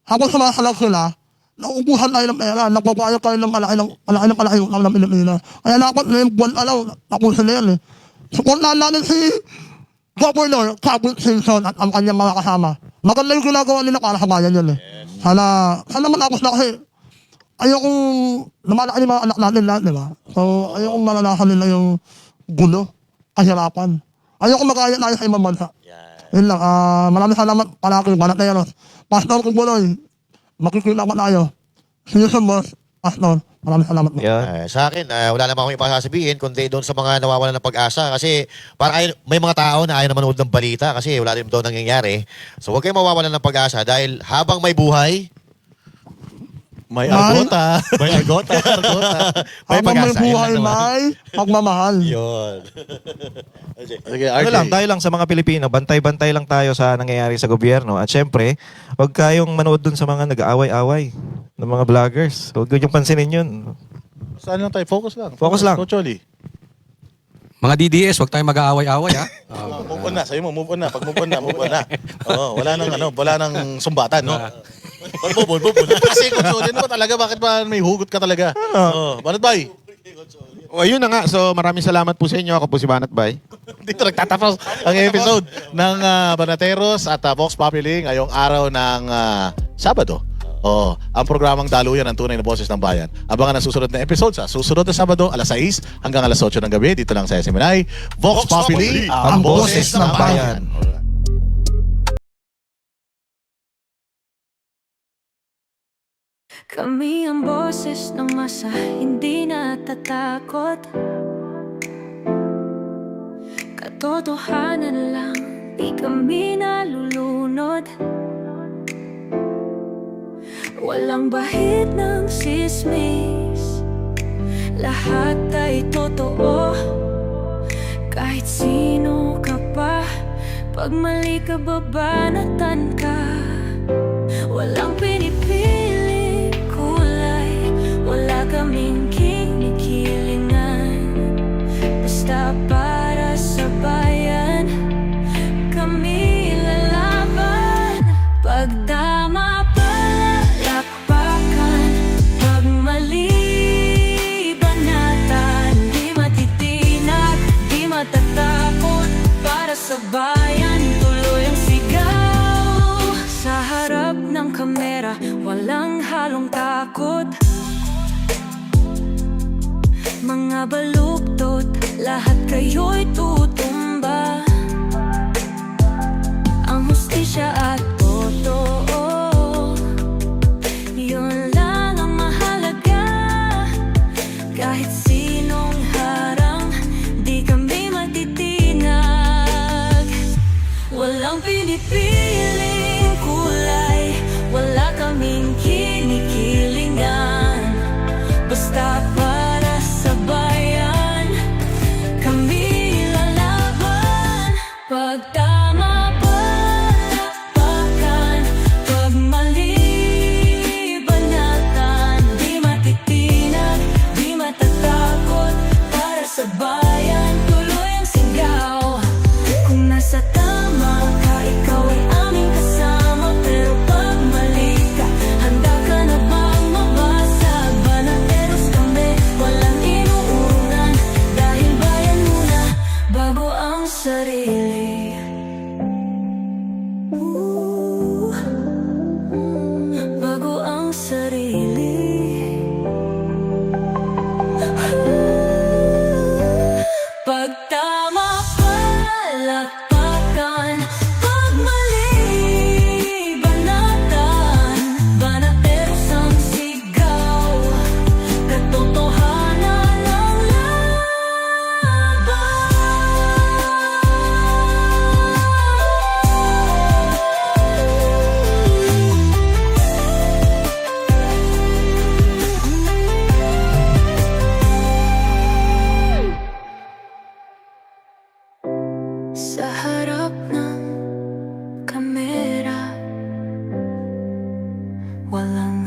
Habang sumahalag sila, nauubuhan tayo ng pera, nagpapayag tayo ng malaki utang ng Pilipinas. Kaya dapat na yung buwan alaw, tapusin na yan eh. Supportahan natin si Governor Cabot Simpson at ang kanyang mga kasama. Maganda yung ginagawa nila para sa bayan yun eh. Sana matapos na kasi ayokong lumalaki yung mga anak natin lahat, di ba? So, ayokong malalasan nila yung gulo, kahirapan. Ayokong magkaya tayo sa ibang bansa. Yun lang, maraming salamat palagi, Banateros. Pastor Kubuloy, makikita pa tayo. Sinusun mo, Pastor, maraming salamat po. Sa akin, wala naman akong ipasasabihin kundi doon sa mga nawawalan ng pag-asa kasi may mga tao na ayaw na manood ng balita kasi wala din doon nangyayari. So huwag kayong mawawalan ng pag-asa dahil habang may buhay, May argota. may argota. may Habang may pag-asa. buhay, may pagmamahal. Yun. Sige, Ano RJ. lang, tayo lang sa mga Pilipino, bantay-bantay lang tayo sa nangyayari sa gobyerno. At syempre, huwag kayong manood dun sa mga nag-aaway-away ng mga vloggers. Huwag nyo pansinin yun. Saan lang tayo? Focus lang. Focus lang. Coach Oli. Mga DDS, huwag tayong mag-aaway-aaway, ha? Move on na. Sa'yo mo, move on na. Pag move on na. Oo, wala nang sumbatan, no? Move on. Kasi Coach Oli, ano ba talaga? Bakit ba may hugot ka talaga? Oo. Banat Bay. O, ayun na nga. So, maraming salamat po sa inyo. Ako po si Banat Bay. Dito nagtatapos ang episode ng Banateros at Vox Populi ngayong araw ng Sabado. Ang programang Daluyan ng Tunay na Boses ng Bayan. Abangan ang susunod na episode sa susunod na Sabado, alas 6 hanggang alas 8 ng gabi. Dito lang sa SMNI. Vox Populi, ang boses ng bayan. Kami ang boses ng masa, hindi natatakot. Katotohanan lang, di kami nalulunod. Walang bahid ng sismis, lahat ay totoo. Kahit sino ka pa, pag mali ka babanatan ka. Walang pinipili kulay, wala kaming kinikilingan. Basta para sa bayan, kami lalaban. Pagdama palakpakan, pag mali banatan. Di matitinag, di matatakot, para sa bayan tuloy ang sigaw. Sa harap ng kamera, walang halong takot. Mga baluktot, lahat kayo'y tutumba. Ang hustisya at totoo, yun lang ang mahalaga. Kahit sinong harang, di kami matitinag. Walang pinipiling kulay, wala kaming kinikilingan. Basta para sa bayan, kami lalaban. Pag tama palakpakan, pag mali banatan. Di matitinag, di matatakot, para sa bayan tuloy ang sigaw. Kung nasa tama ka, ikaw ay aming kasama. Pero pag mali ka, handa ka na bang mabasag? Banateros kami, walang inuunan. Dahil bayan muna, bago ang sarili. Bago ang sarili. walang